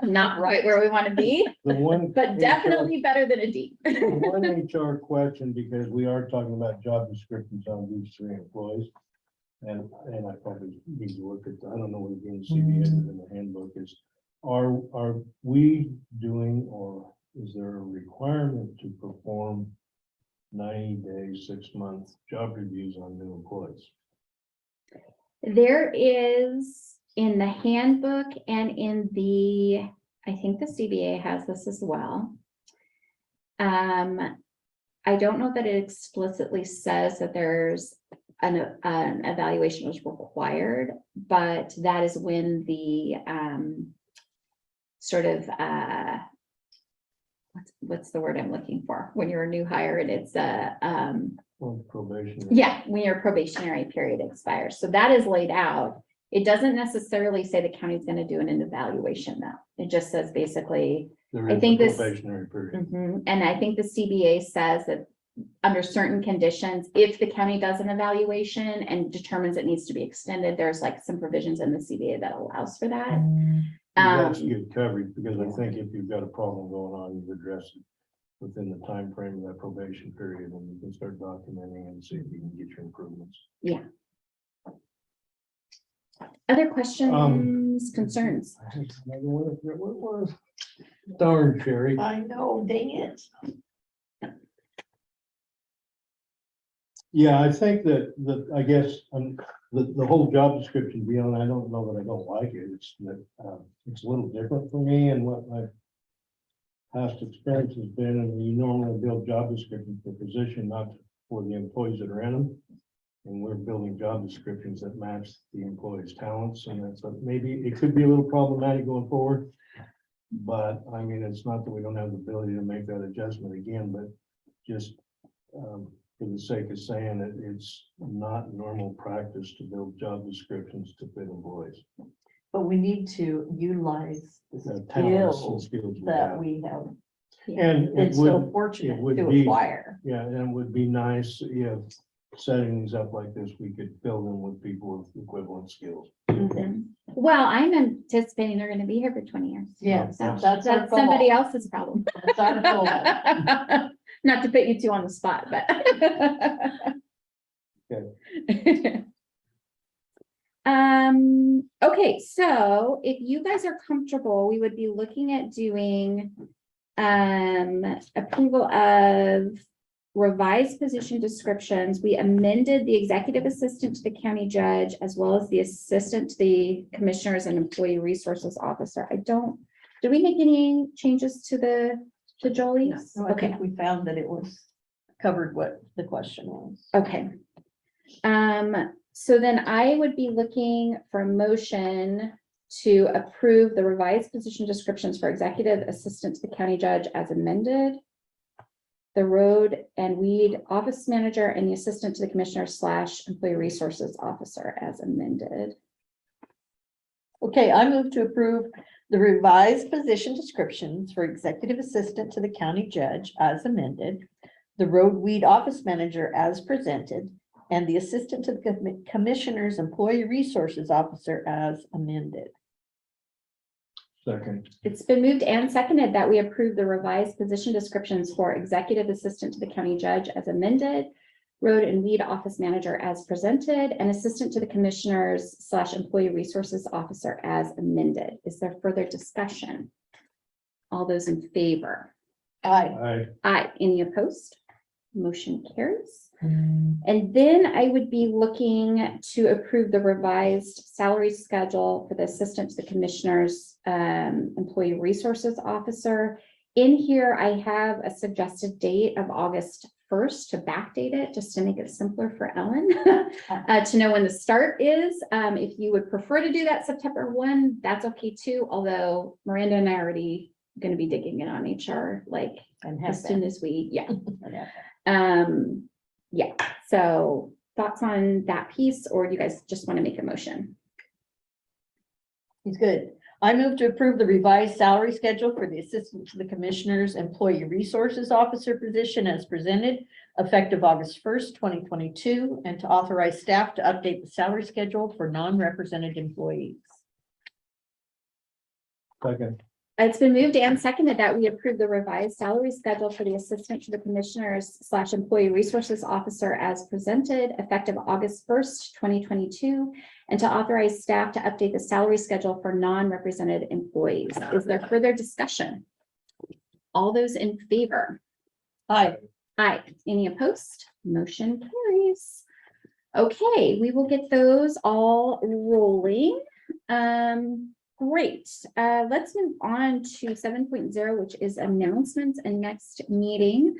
not right where we want to be, The one. but definitely better than a D. The one HR question, because we are talking about job descriptions on these 3 employees. And I probably need to look at, I don't know what the CBA in the handbook is. Are we doing, or is there a requirement to perform 90 days, 6-month job reviews on new employees? There is in the handbook and in I think the CBA has this as well. I don't know that it explicitly says that there's an evaluation was required, but that is when the sort of what's the word I'm looking for? When you're a new hire and it's Well, probation. yeah, when your probationary period expires. So that is laid out. It doesn't necessarily say the county's going to do an evaluation though. It just says basically, There I is think a this- probationary period. and I think the CBA says that under certain conditions, if the county does an evaluation and determines it needs to be extended, there's like some provisions in the CBA that allows for that. That's good coverage, because I think if you've got a problem going on, you address it within the time frame of that probation period, and you can start documenting and see if you can get your improvements. Other questions, concerns? I had another one up there. What was? Darn, Sherry. I know, dang it. Yeah, I think that, I guess, the whole job description beyond, I don't know that I don't like it. It's that, it's a little different for me and what my past experience has been, and you normally build job descriptions for position, not for the employees that are in them. And we're building job descriptions that match the employee's talents, and that's, maybe it could be a little problematic going forward. But I mean, it's not that we don't have the ability to make that adjustment again, but just, for the sake of saying it, it's not normal practice to build job descriptions to fit employees. But we need to utilize the the talents and skills skills we that have. we have And it been so would, fortunate would to be- acquire. yeah, and it would be nice if setting these up like this, we could fill them with people with equivalent skills. Well, I'm anticipating they're gonna be here for 20 years. Yes, So that's our that's somebody goal. else's problem. That's our goal. Not to put you two on the spot, but. Okay, so if you guys are comfortable, we would be looking at doing approval of revised position descriptions. We amended the executive assistant to the county judge as well as the assistant to the commissioners and employee resources officer. Did we make any changes to Jolie's? No, I Okay. think we found that it was covered what the question was. Okay. So then I would be looking for a motion to approve the revised position descriptions for executive assistant to the county judge as amended. The road and weed office manager and the assistant to the commissioner / employee resources officer as amended. Okay, I move to approve the revised position descriptions for executive assistant to the county judge as amended, the road weed office manager as presented, and the assistant to the commissioner's employee resources officer as amended. Second, It's been moved and seconded that we approve the revised position descriptions for executive assistant to the county judge as amended, road and weed office manager as presented, and assistant to the commissioners / employee resources officer as amended. Is there further discussion? All those in favor? Aye. Aye. Any opposed? Motion carries. And then I would be looking to approve the revised salary schedule for the assistant to the commissioner's employee resources officer. In here, I have a suggested date of August 1st to backdate it, just to make it simpler for Ellen to know when the start is. If you would prefer to do that September 1, that's okay too. Although Miranda and I are already going to be digging in on HR like And as have soon as we, yeah. that. Yeah, so thoughts on that piece, or do you guys just want to make a motion? He's good. I move to approve the revised salary schedule for the assistant to the commissioner's employee resources officer position as presented, effective August 1st, 2022, and to authorize staff to update the salary schedule for non-represented employees. second, It's been moved and seconded that we approve the revised salary schedule for the assistant to the commissioners / employee resources officer as presented, effective August 1st, 2022, and to authorize staff to update the salary schedule for non-represented employees. Is there further discussion? All those in favor? Aye. Aye. Any opposed? Motion carries. Okay, we will get those all rolling. Great. Let's move on to 7.0, which is announcements and next meeting.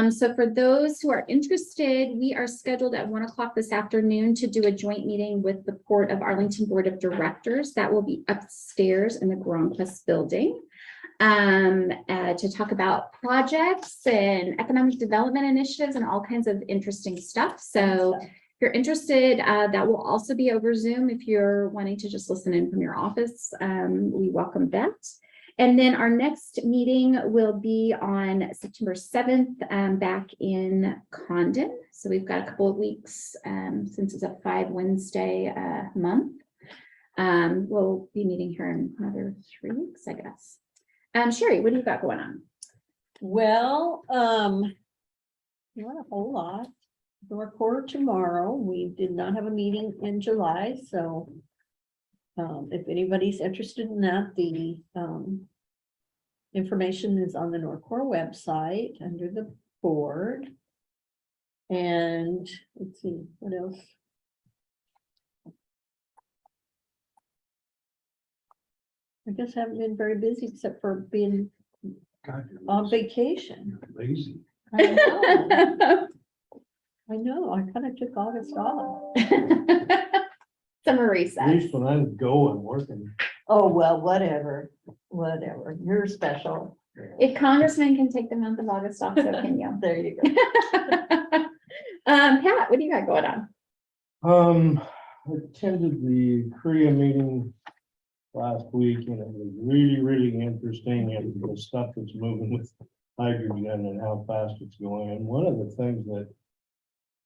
So for those who are interested, we are scheduled at 1 o'clock this afternoon to do a joint meeting with the Port of Arlington Board of Directors. That will be upstairs in the Gronquist building. To talk about projects and economic development initiatives and all kinds of interesting stuff. So if you're interested, that will also be over Zoom. If you're wanting to just listen in from your office, we welcome that. And then our next meeting will be on September 7th, back in Condon. So we've got a couple of weeks since it's a 5 Wednesday month. We'll be meeting here in another 3 weeks, I guess. Sherry, what do you got going on? Well, not a whole lot. Door quarter tomorrow. We did not have a meeting in July, so if anybody's interested in that, the information is on the Norcor website under the board. And let's see, what else? I guess I haven't been very busy except for being God, you're on vacation. lazy. I know, I kind of took August off. Summer At recess. least when I'm going, working. Oh, well, whatever, you're special. If Congressman can take the month of August off, so can you. There you go. Pat, what do you got going on? I attended the Korea meeting last week, and it was really, really interesting, and the stuff that's moving with hydrogen and how fast it's going. And one of the things that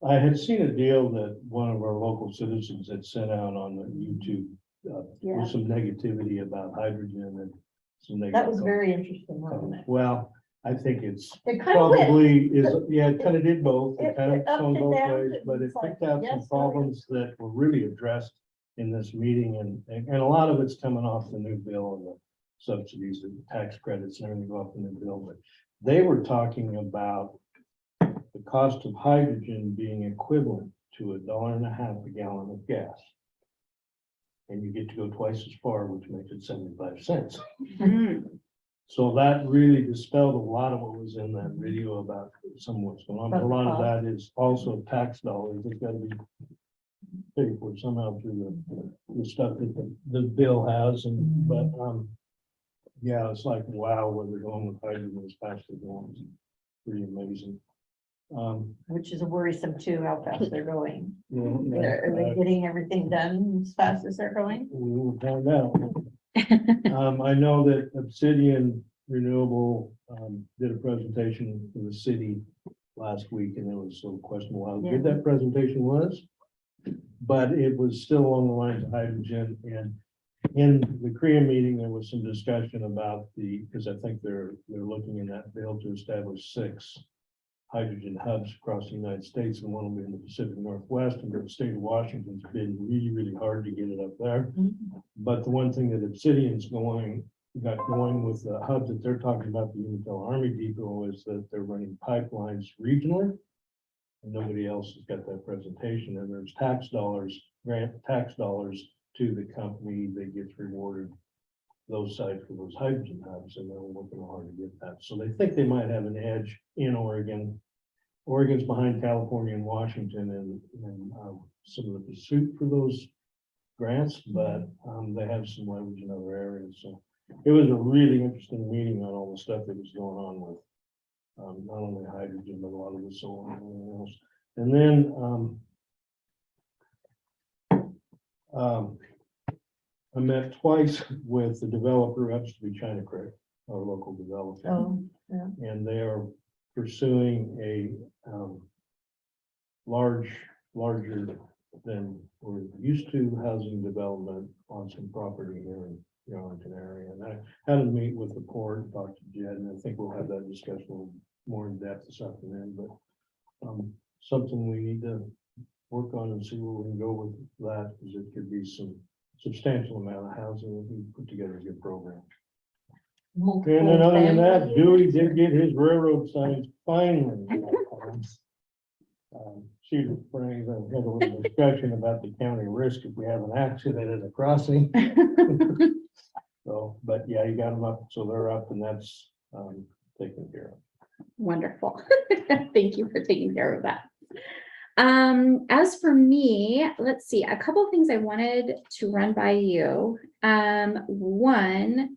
I had seen a deal that one of our local citizens had sent out on the YouTube Yeah. with some negativity about hydrogen and some negative. That was very interesting, wasn't it? Well, I think it's It kind of went, probably is, yeah, it kind of did both. It it- kind of it upped swung and both down, ways, it but it was like, picked out yes, some no, problems that were really addressed in this meeting, and a lot of it's coming off the new bill and the subsidies and tax credits and everything off the new bill, but they were talking about the cost of hydrogen being equivalent to $1.50 a gallon of gas. And you get to go twice as far, which makes it 75 cents. So that really dispelled a lot of what was in that video about some of what's going on. But a lot of that is also tax dollars. It's got to be paid for somehow through the stuff that the bill has. And, but, yeah, it's like, wow, where they're going with hydrogen as fast as they're going. It's pretty amazing. which is worrisome too, how fast they're going. Yeah, Are they getting everything done as fast as they're going? we will find out. I know that Obsidian Renewable, did a presentation for the city last week, and it was so questionable how good that presentation was. But it was still along the lines of hydrogen, and in the Korean meeting, there was some discussion about because I think they're looking in that bill to establish 6 hydrogen hubs across the United States, and one will be in the Pacific Northwest, and the state of Washington's been really, really hard to get it up there. But the one thing that Obsidian's got going with the hub that they're talking about, the Unitil Army Depot, is that they're running pipelines regionally. And nobody else has got that presentation, and there's tax dollars, grant tax dollars to the company that gets rewarded those sites for those hydrogen hubs, and they're working hard to get that. So they think they might have an edge in Oregon. Oregon's behind California and Washington and some of the pursuit for those grants, but they have some leverage in other areas. So it was a really interesting meeting on all the stuff that was going on with not only hydrogen, but a lot of the solar and everything else. And then I met twice with the developer up to be China Creek, our local developer. Oh, yeah. And they are pursuing a larger than we're used to housing development on some property here in the Arlington area. And I had to meet with the port and talk to Jed, and I think we'll have that discussion a little more in depth this afternoon, but something we need to work on and see where we can go with that, because it could be some substantial amount of housing if we put together a good program. And then other than that, Dewey did get his railroad signs finally. Cedar Springs, I had a little discussion about the county risk if we have an accident at a crossing. So, but yeah, you got them up, so they're up, and that's taken care of. Wonderful. Thank you for taking care of that. As for me, let's see, a couple of things I wanted to run by you. One,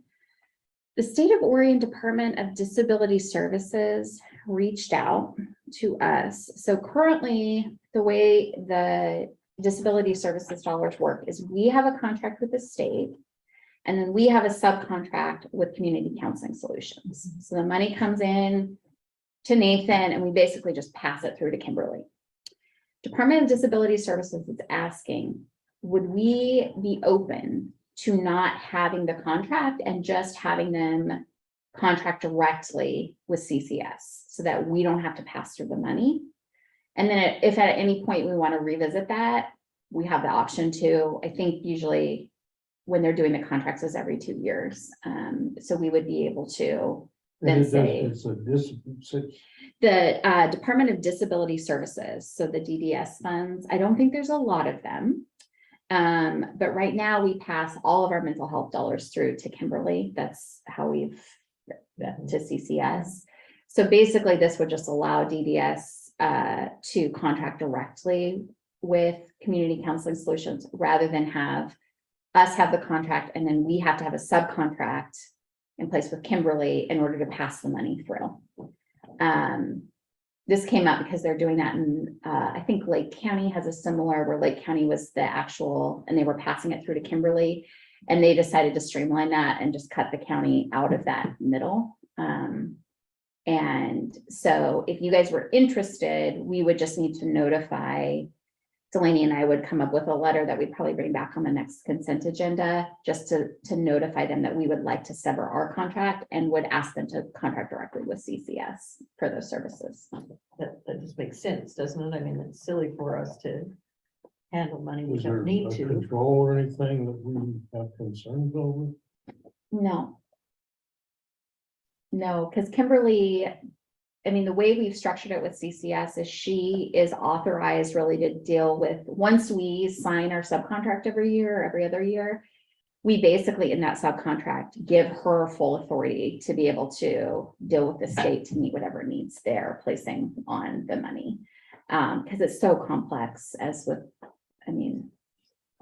the State of Oregon Department of Disability Services reached out to us. So currently, the way the disability services dollars work is we have a contract with the state, and then we have a subcontract with Community Counseling Solutions. So the money comes in to Nathan, and we basically just pass it through to Kimberly. Department of Disability Services is asking, would we be open to not having the contract and just having them contract directly with CCS so that we don't have to pass through the money? And then if at any point we want to revisit that, we have the option to. I think usually when they're doing the contracts is every 2 years. So we would be able to then say the Department of Disability Services, so the DDS funds. I don't think there's a lot of them. But right now we pass all of our mental health dollars through to Kimberly. That's how we've to CCS. So basically this would just allow DDS to contract directly with Community Counseling Solutions rather than have us have the contract and then we have to have a subcontract in place with Kimberly in order to pass the money through. This came up because they're doing that in, I think Lake County has a similar, where Lake County was the actual, and they were passing it through to Kimberly. And they decided to streamline that and just cut the county out of that middle. And so if you guys were interested, we would just need to notify, Delaney and I would come up with a letter that we'd probably bring back on the next consent agenda, just to notify them that we would like to sever our contract and would ask them to contract directly with CCS for those services. That just makes sense, doesn't it? I mean, it's silly for us to handle money we Is there don't need a to. control or anything that we have concerns over? No. No, because Kimberly, I mean, the way we've structured it with CCS is she is authorized really to deal with, once we sign our subcontract every year, every other year, we basically in that subcontract give her full authority to be able to deal with the state to meet whatever needs they're placing on the money. Because it's so complex as with, I mean,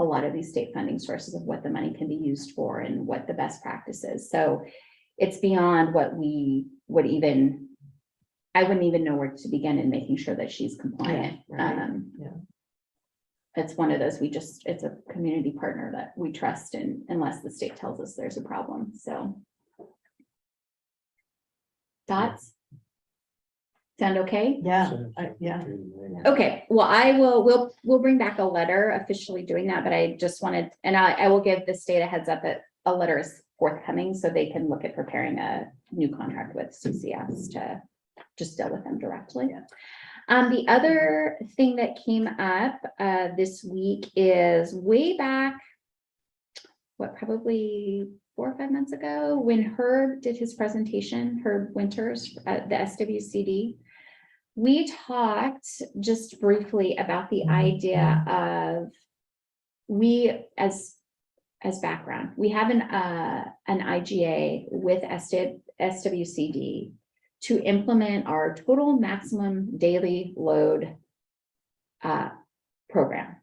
a lot of these state funding sources of what the money can be used for and what the best practice is. So it's beyond what we would even, I wouldn't even know where to begin in making sure that she's compliant. Yeah, right. Yeah. It's one of those, it's a community partner that we trust in unless the state tells us there's a problem, so. Thoughts? Sound okay? Yeah, Sounds yeah. okay to me. Okay, well, we'll bring back a letter officially doing that, but I just wanted, and I will give the state a heads up that a letter is forthcoming so they can look at preparing a new contract with CCS to just deal with them directly. The other thing that came up this week is way back, probably 4 or 5 months ago, when Herb did his presentation, Herb Winters at the SWCD, we talked just briefly about the idea of, we as background, we have an IGA with SWCD to implement our total maximum daily load program,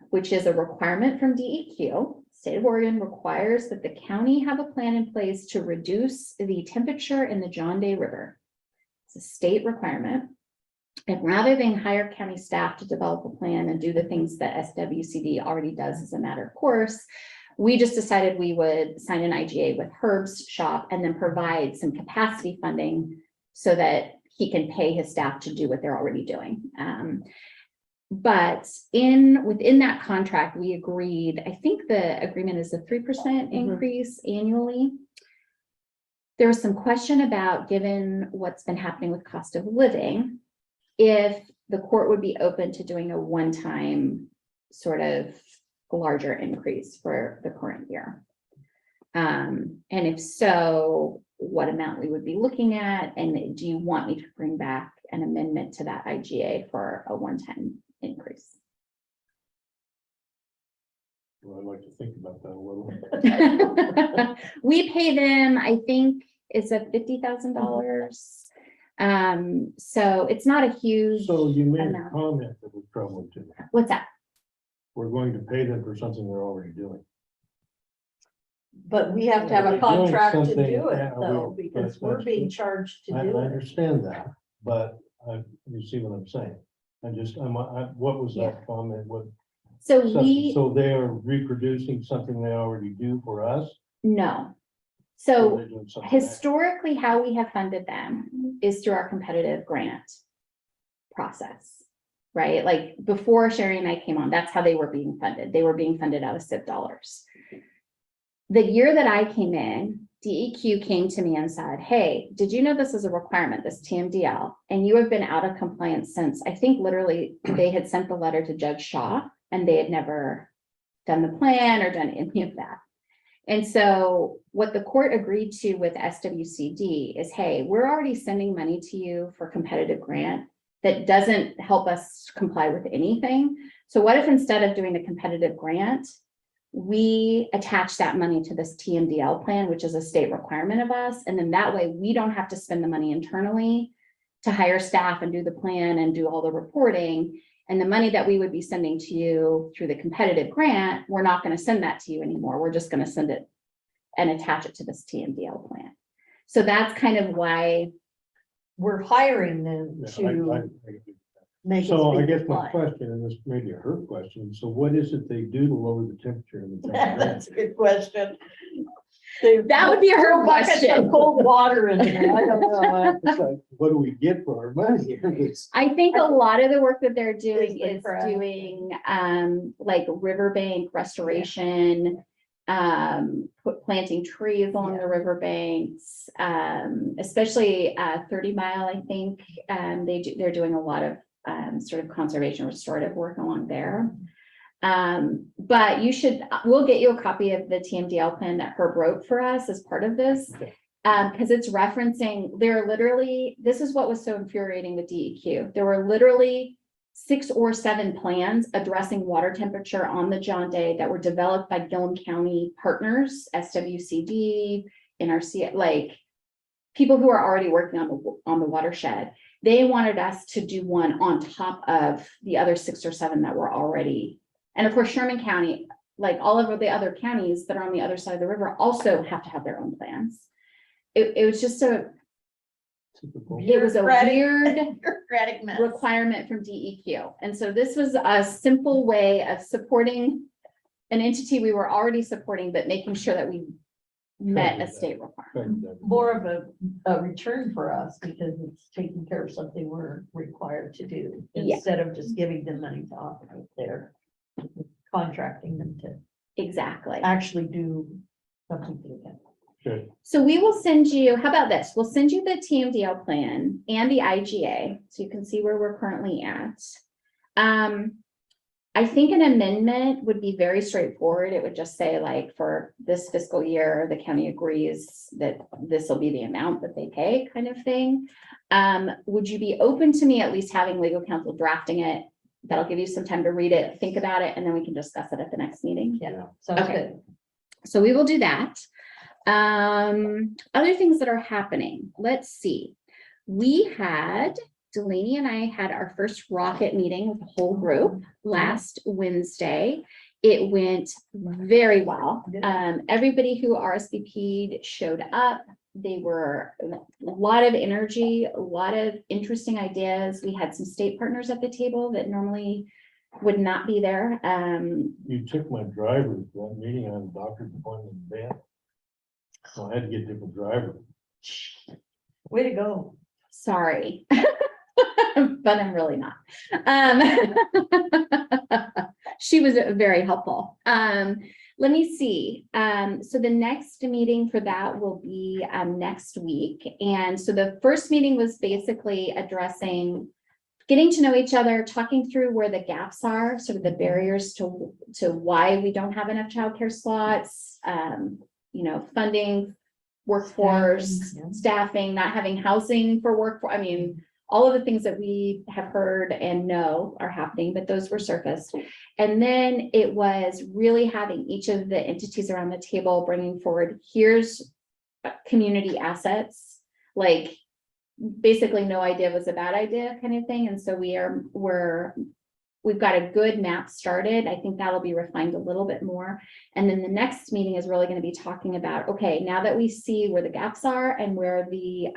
which is a requirement from DEQ. State of Oregon requires that the county have a plan in place to reduce the temperature in the John Day River. It's a state requirement. And rather than hire county staff to develop a plan and do the things that SWCD already does as a matter of course, we just decided we would sign an IGA with Herb's shop and then provide some capacity funding so that he can pay his staff to do what they're already doing. But within that contract, we agreed, I think the agreement is a 3% increase annually. There was some question about, given what's been happening with cost of living, if the court would be open to doing a one-time sort of larger increase for the current year. And if so, what amount we would be looking at, and do you want me to bring back an amendment to that IGA for a one-time increase? Well, I'd like to think about that a little. We pay them, I think it's a $50,000. So it's not a huge, So you made a amount. comment that was troubling to me. What's that? We're going to pay them for something they're already doing. But we have to have They're a doing contract to something, do it yeah, though, we- because but we're that's- being charged to I do it. understand that, but you see what I'm saying? What was that comment? So So they are reproducing something they already do for us? no. Or So they're doing something extra? historically, how we have funded them is through our competitive grant process, right? Like before Sherry and I came on, that's how they were being funded. They were being funded out of SIP dollars. The year that I came in, DEQ came to me and said, hey, did you know this is a requirement, this TMDL? And you have been out of compliance since, I think literally they had sent the letter to Judge Shaw and they had never done the plan or done any of that. And so what the court agreed to with SWCD is, hey, we're already sending money to you for competitive grant that doesn't help us comply with anything. So what if instead of doing the competitive grant, we attach that money to this TMDL plan, which is a state requirement of us. And then that way we don't have to spend the money internally to hire staff and do the plan and do all the reporting. And the money that we would be sending to you through the competitive grant, we're not going to send that to you anymore. We're just going to send it and attach it to this TMDL plan. So that's kind of why We're hiring them Yeah, to, make it So I speak guess and my fly. question, and this may be a her question, so what is it they do to lower the temperature in the town? That's a good question. They That would be a her throw buckets of question. cold water in there. I don't know. It's like, what do we get for our money? It's- I think a lot of the work that they're doing the is crap. doing, like riverbank restoration, planting trees along the Yeah. riverbanks, especially, 30 Mile, I think, they're doing a lot of, sort of conservation restorative work along there. But we'll get you a copy of the TMDL plan that Herb wrote for us as part of this. Okay. Because it's referencing, this is what was so infuriating with DEQ. There were literally 6 or 7 plans addressing water temperature on the John Day that were developed by Gilliam County partners, SWCD, NRC, like people who are already working on the watershed. They wanted us to do one on top of the other 6 or 7 that were already. And of course, Sherman County, like all of the other counties that are on the other side of the river, also have to have their own plans. It was just Typical. it was a weird Bureaucratic mess. requirement from DEQ. And so this was a simple way of supporting an entity we were already supporting, but making sure that we met a state requirement. More of a return for us because it's taking care of something we're required to do. Yeah. Instead of just giving them money to operate there, contracting them to Exactly. actually do something for them. Good. So we will send you, how about this? We'll send you the TMDL plan and the IGA, so you can see where we're currently at. I think an amendment would be very straightforward. It would just say like, for this fiscal year, the county agrees that this will be the amount that they pay, kind of thing. Would you be open to me at least having legal counsel drafting it? That'll give you some time to read it, think about it, and then we can discuss it at the next meeting. Yeah, sounds Okay. good. So we will do that. Other things that are happening, let's see. Delaney and I had our first rocket meeting with the whole group last Wednesday. It went very well. Good. Everybody who RSVP'd showed up. They were a lot of energy, a lot of interesting ideas. We had some state partners at the table that normally would not be there. You took my driver to that meeting on doctor's appointment in Banff. So I had to get a different driver. Way to go. Sorry. But I'm really not. She was very helpful. Let me see. So the next meeting for that will be next week. And so the first meeting was basically addressing getting to know each other, talking through where the gaps are, sort of the barriers to why we don't have enough childcare slots, funding, workforce, Staffing, yeah. staffing, not having housing for workforce. I mean, all of the things that we have heard and know are happening, but those were surfaced. And then it was really having each of the entities around the table bringing forward, here's community assets, like basically no idea was a bad idea kind of thing. And so we've got a good map started. I think that'll be refined a little bit more. And then the next meeting is really going to be talking about, okay, now that we see where the gaps are and where the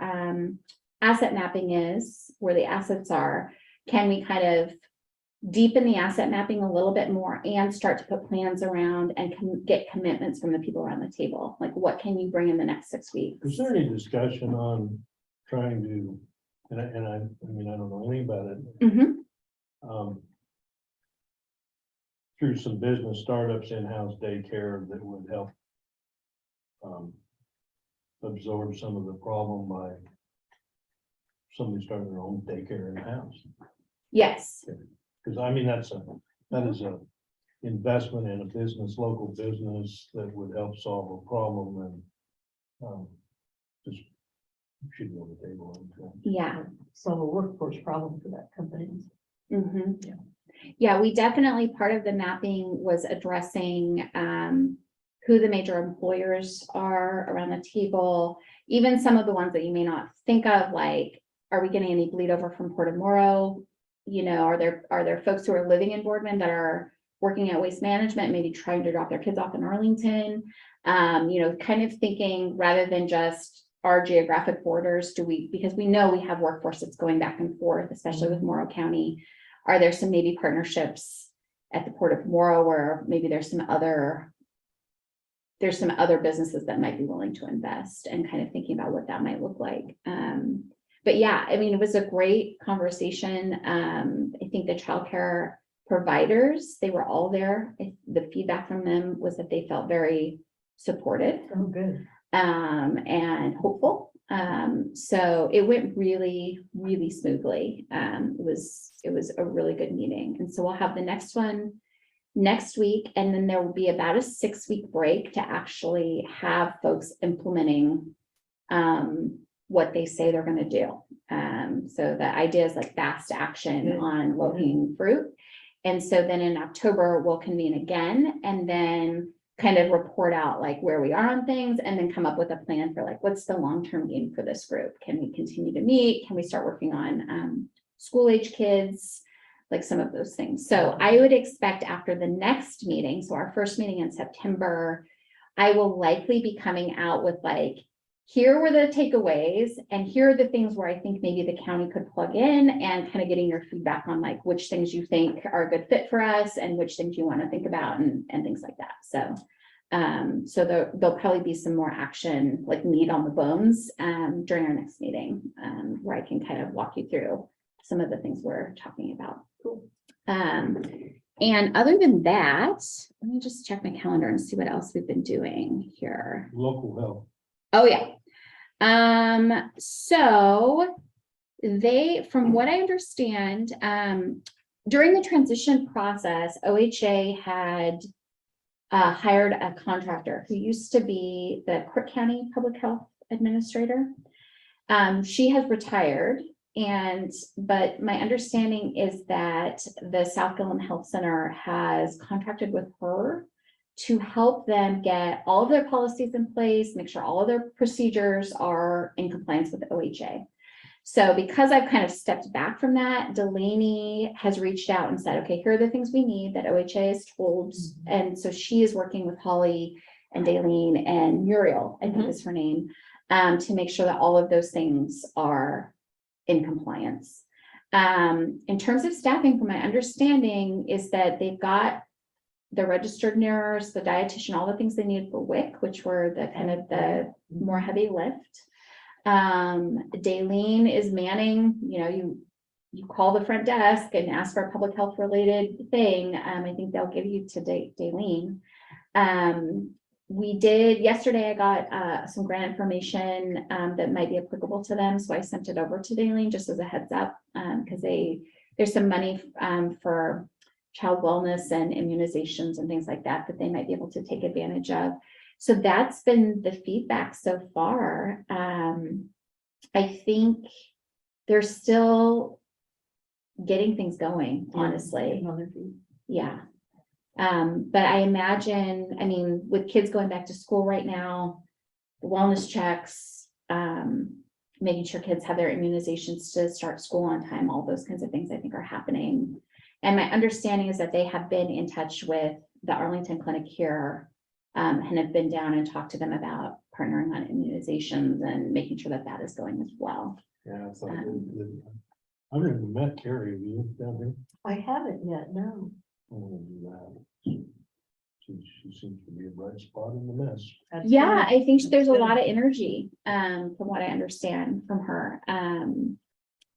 asset mapping is, where the assets are, can we kind of deepen the asset mapping a little bit more and start to put plans around and get commitments from the people around the table? Like, what can you bring in the next 6 weeks? Is there any discussion on trying to, and I mean, I don't know anything about it. Mhm. Through some business startups, in-house daycare that would help absorb some of the problem by somebody starting their own daycare in-house. Yes. Because I mean, that is a investment in a business, local business that would help solve a problem and just should be on the table. Yeah. Solve a workforce problem for that company. Mhm. Yeah. Yeah, we definitely, part of the mapping was addressing who the major employers are around the table, even some of the ones that you may not think of, like, are we getting any bleed over from Port of Morrow? Are there folks who are living in Boardman that are working at Waste Management, maybe trying to drop their kids off in Arlington? Kind of thinking rather than just our geographic borders, because we know we have workforce that's going back and forth, especially with Morrow County. are there some maybe partnerships at the Port of Mora where maybe there's some other businesses that might be willing to invest, and kind of thinking about what that might look like. But yeah, I mean, it was a great conversation. I think the childcare providers, they were all there. The feedback from them was that they felt very supported, Oh, good. and hopeful. So it went really, really smoothly. It was a really good meeting. And so we'll have the next one next week, and then there will be about a 6-week break to actually have folks implementing what they say they're going to do. So the idea is like fast action on low-hanging fruit. And so then in October, we'll convene again, and then kind of report out like where we are on things, and then come up with a plan for like, what's the long-term game for this group? Can we continue to meet? Can we start working on school age kids? Like some of those things. So I would expect after the next meeting, so our first meeting in September, I will likely be coming out with like, here were the takeaways, and here are the things where I think maybe the county could plug in, and kind of getting your feedback on like which things you think are a good fit for us and which things you want to think about, and things like that. So there'll probably be some more action, like meat on the bones, during our next meeting, where I can kind of walk you through some of the things we're talking about. Cool. And other than that, let me just check my calendar and see what else we've been doing here. Local health. Oh, yeah. So from what I understand, during the transition process, OHA had hired a contractor who used to be the Crook County Public Health Administrator. She has retired, but my understanding is that the South Gilliam Health Center has contracted with her to help them get all of their policies in place, make sure all of their procedures are in compliance with the OHA. So because I've kind of stepped back from that, Delaney has reached out and said, okay, here are the things we need that OHA has told. And so she is working with Holly and Daleen and Muriel, I think is her name, to make sure that all of those things are in compliance. In terms of staffing, from my understanding is that they've got the registered nurse, the dietitian, all the things they needed for WIC, which were the kind of the more heavy lift. Daleen is manning, you call the front desk and ask for a public health related thing. I think they'll give you to Daleen. Yesterday I got some grant information that might be applicable to them. So I sent it over to Daleen just as a heads up, because there's some money for child wellness and immunizations and things like that they might be able to take advantage of. So that's been the feedback so far. I think they're still getting things going, honestly. Yeah. But I imagine, with kids going back to school right now, the wellness checks, making sure kids have their immunizations to start school on time, all those kinds of things I think are happening. And my understanding is that they have been in touch with the Arlington Clinic here, and have been down and talked to them about partnering on immunizations and making sure that that is going as well. Yeah, so I've never met Carrie. Have you down here? I haven't yet, no. I'm gonna do that. She seems to be a bright spot in the mess. That's Yeah, good. I think That's there's a good. lot of energy, from what I understand from her.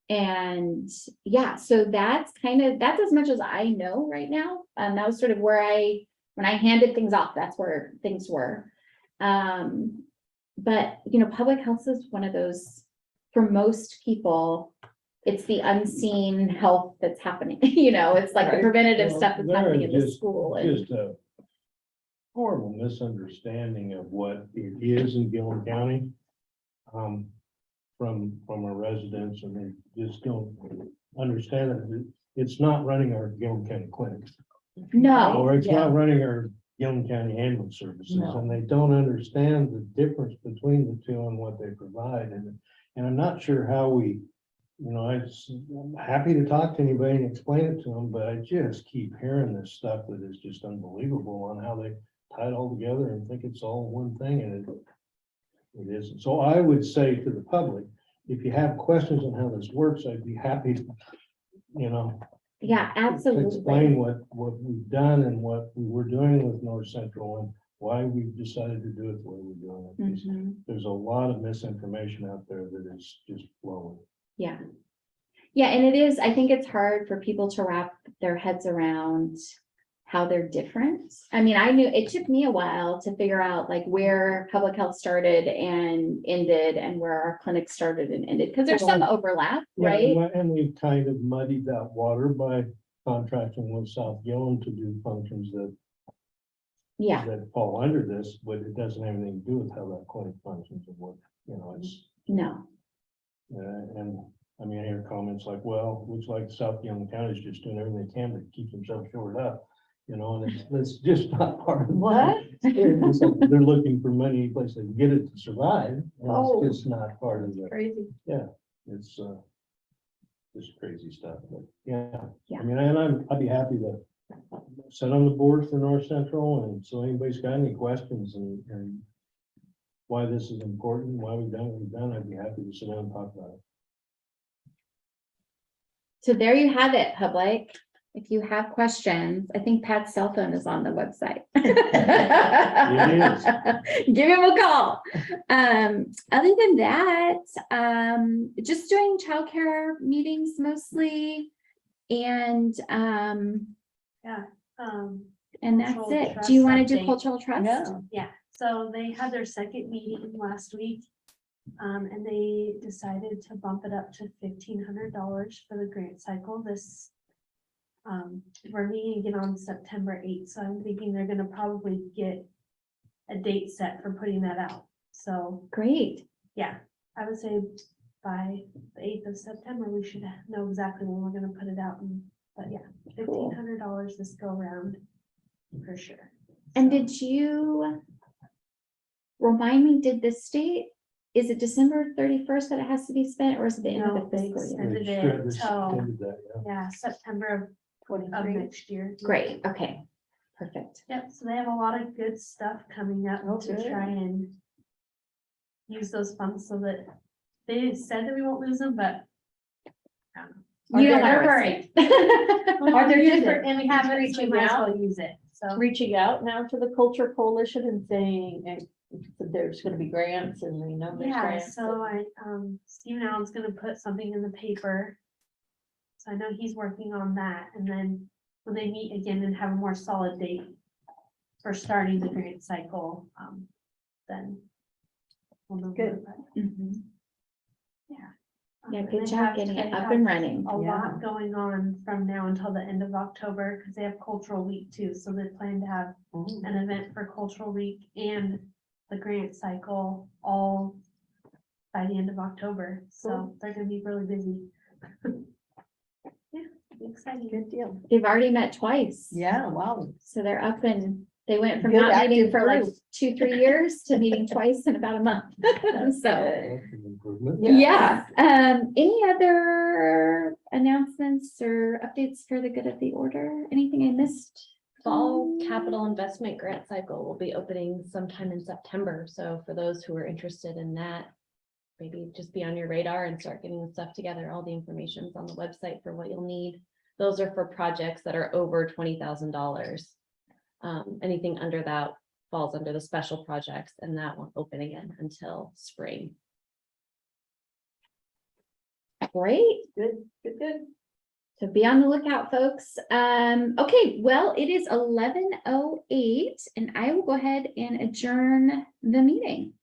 And yeah, so that's as much as I know right now. That was sort of where when I handed things off, that's where things were. But public health is one of those, for most people, it's the unseen health that's happening. It's like the Right. preventative Well, stuff that's there happening in the is school. And Just a horrible misunderstanding of what it is in Gilliam County. From our residents, and they just don't understand that it's not running our Gilliam County clinics. no, Or it's Yeah. not running our Gilliam County ambulance services, No. and they don't understand the difference between the two and what they provide. And I'm not sure how I'm happy to talk to anybody and explain it to them, but I just keep hearing this stuff that is just unbelievable on how they tie it all together and think it's all one thing, and it isn't. So I would say to the public, if you have questions on how this works, I'd be happy to, Yeah, to absolutely. explain what we've done and what we were doing with North Central and why we decided to do it the way we're doing it. 'Cause Mhm. there's a lot of misinformation out there that is just flowing. Yeah. Yeah, and it is, I think it's hard for people to wrap their heads around how they're different. I mean, it took me a while to figure out like where public health started and ended and where our clinic started and ended, because there's some overlap, Yeah, right? and we kind of muddied that water by contracting with South Gilliam to do functions that Yeah, that fall under this, but it doesn't have anything to do with how that clinic functions and what, it's, no, and I mean, I hear comments like, well, looks like South Young County is just doing everything they can to keep themselves shored up, and it's just not part of What? It's like they're looking for money, place they can get it to survive, and Oh. it's just not part of the, Crazy. it's, just crazy stuff, but yeah. Yeah. I mean, and I'd be happy to sit on the board for North Central, and so anybody's got any questions and why this is important, why we've done what we've done, I'd be happy to sit down and talk about it. so there you have it, public. If you have questions, I think Pat's cell phone is on the website. Give him a call. Other than that, just doing childcare meetings mostly. And that's Cultural it. trust Do you want to do update. cultural trust? Yeah. Yeah, so they had their second meeting last week. And they decided to bump it up to $1,500 for the grant cycle this. We're meeting again on September 8th, so I'm thinking they're gonna probably get a date set for putting that out. So, Great. yeah, I would say by the 8th of September, we should know exactly when we're gonna put it out. But yeah, $1,500 this go round for sure. And So- did you remind me, did the state, is it December 31st that it has to be spent, or is it the end No, of the they fiscal year? extended They it extended till, that, yeah, September of 23. next year. Great, okay, perfect. Yep, so they have a lot of good stuff coming up Oh, to good. try and use those funds so that they said that we won't lose them, but. You don't They're want great. to. Are there Use it, different and we have it, so we reaching might as out? well use it, so. Reaching out now to the Culture Coalition and saying that there's gonna be grants and we know there's Yeah, grants. so Stephen Allen's gonna put something in the paper. So I know he's working on that, and then when they meet again and have a more solid date for starting the grant cycle, then. We'll know more, Good. but, Mhm. yeah. Yeah, And good they job have- getting they it up have and running. A Yeah. lot going on from now until the end of October, because they have Cultural Week too, so they plan to have Oh, an event for Cultural Week and the grant cycle all by the end of October, so Cool. they're gonna be really busy. Yeah, exciting. Good deal. They've already met twice. Yeah, wow. So they're up and they went from Good not meeting active for like group. 2-3 years to meeting twice in about a month. So, That's an improvement. yeah. Any other announcements or updates for the good of the order? Anything I missed? Fall capital investment grant cycle will be opening sometime in September. So for those who are interested in that, maybe just be on your radar and start getting the stuff together. All the information's on the website for what you'll need. Those are for projects that are over $20,000. Anything under that falls under the special projects, and that won't open again until spring. Great. Good, good, good. So be on the lookout, folks. Okay, well, it is 11:08 and I will go ahead and adjourn the meeting.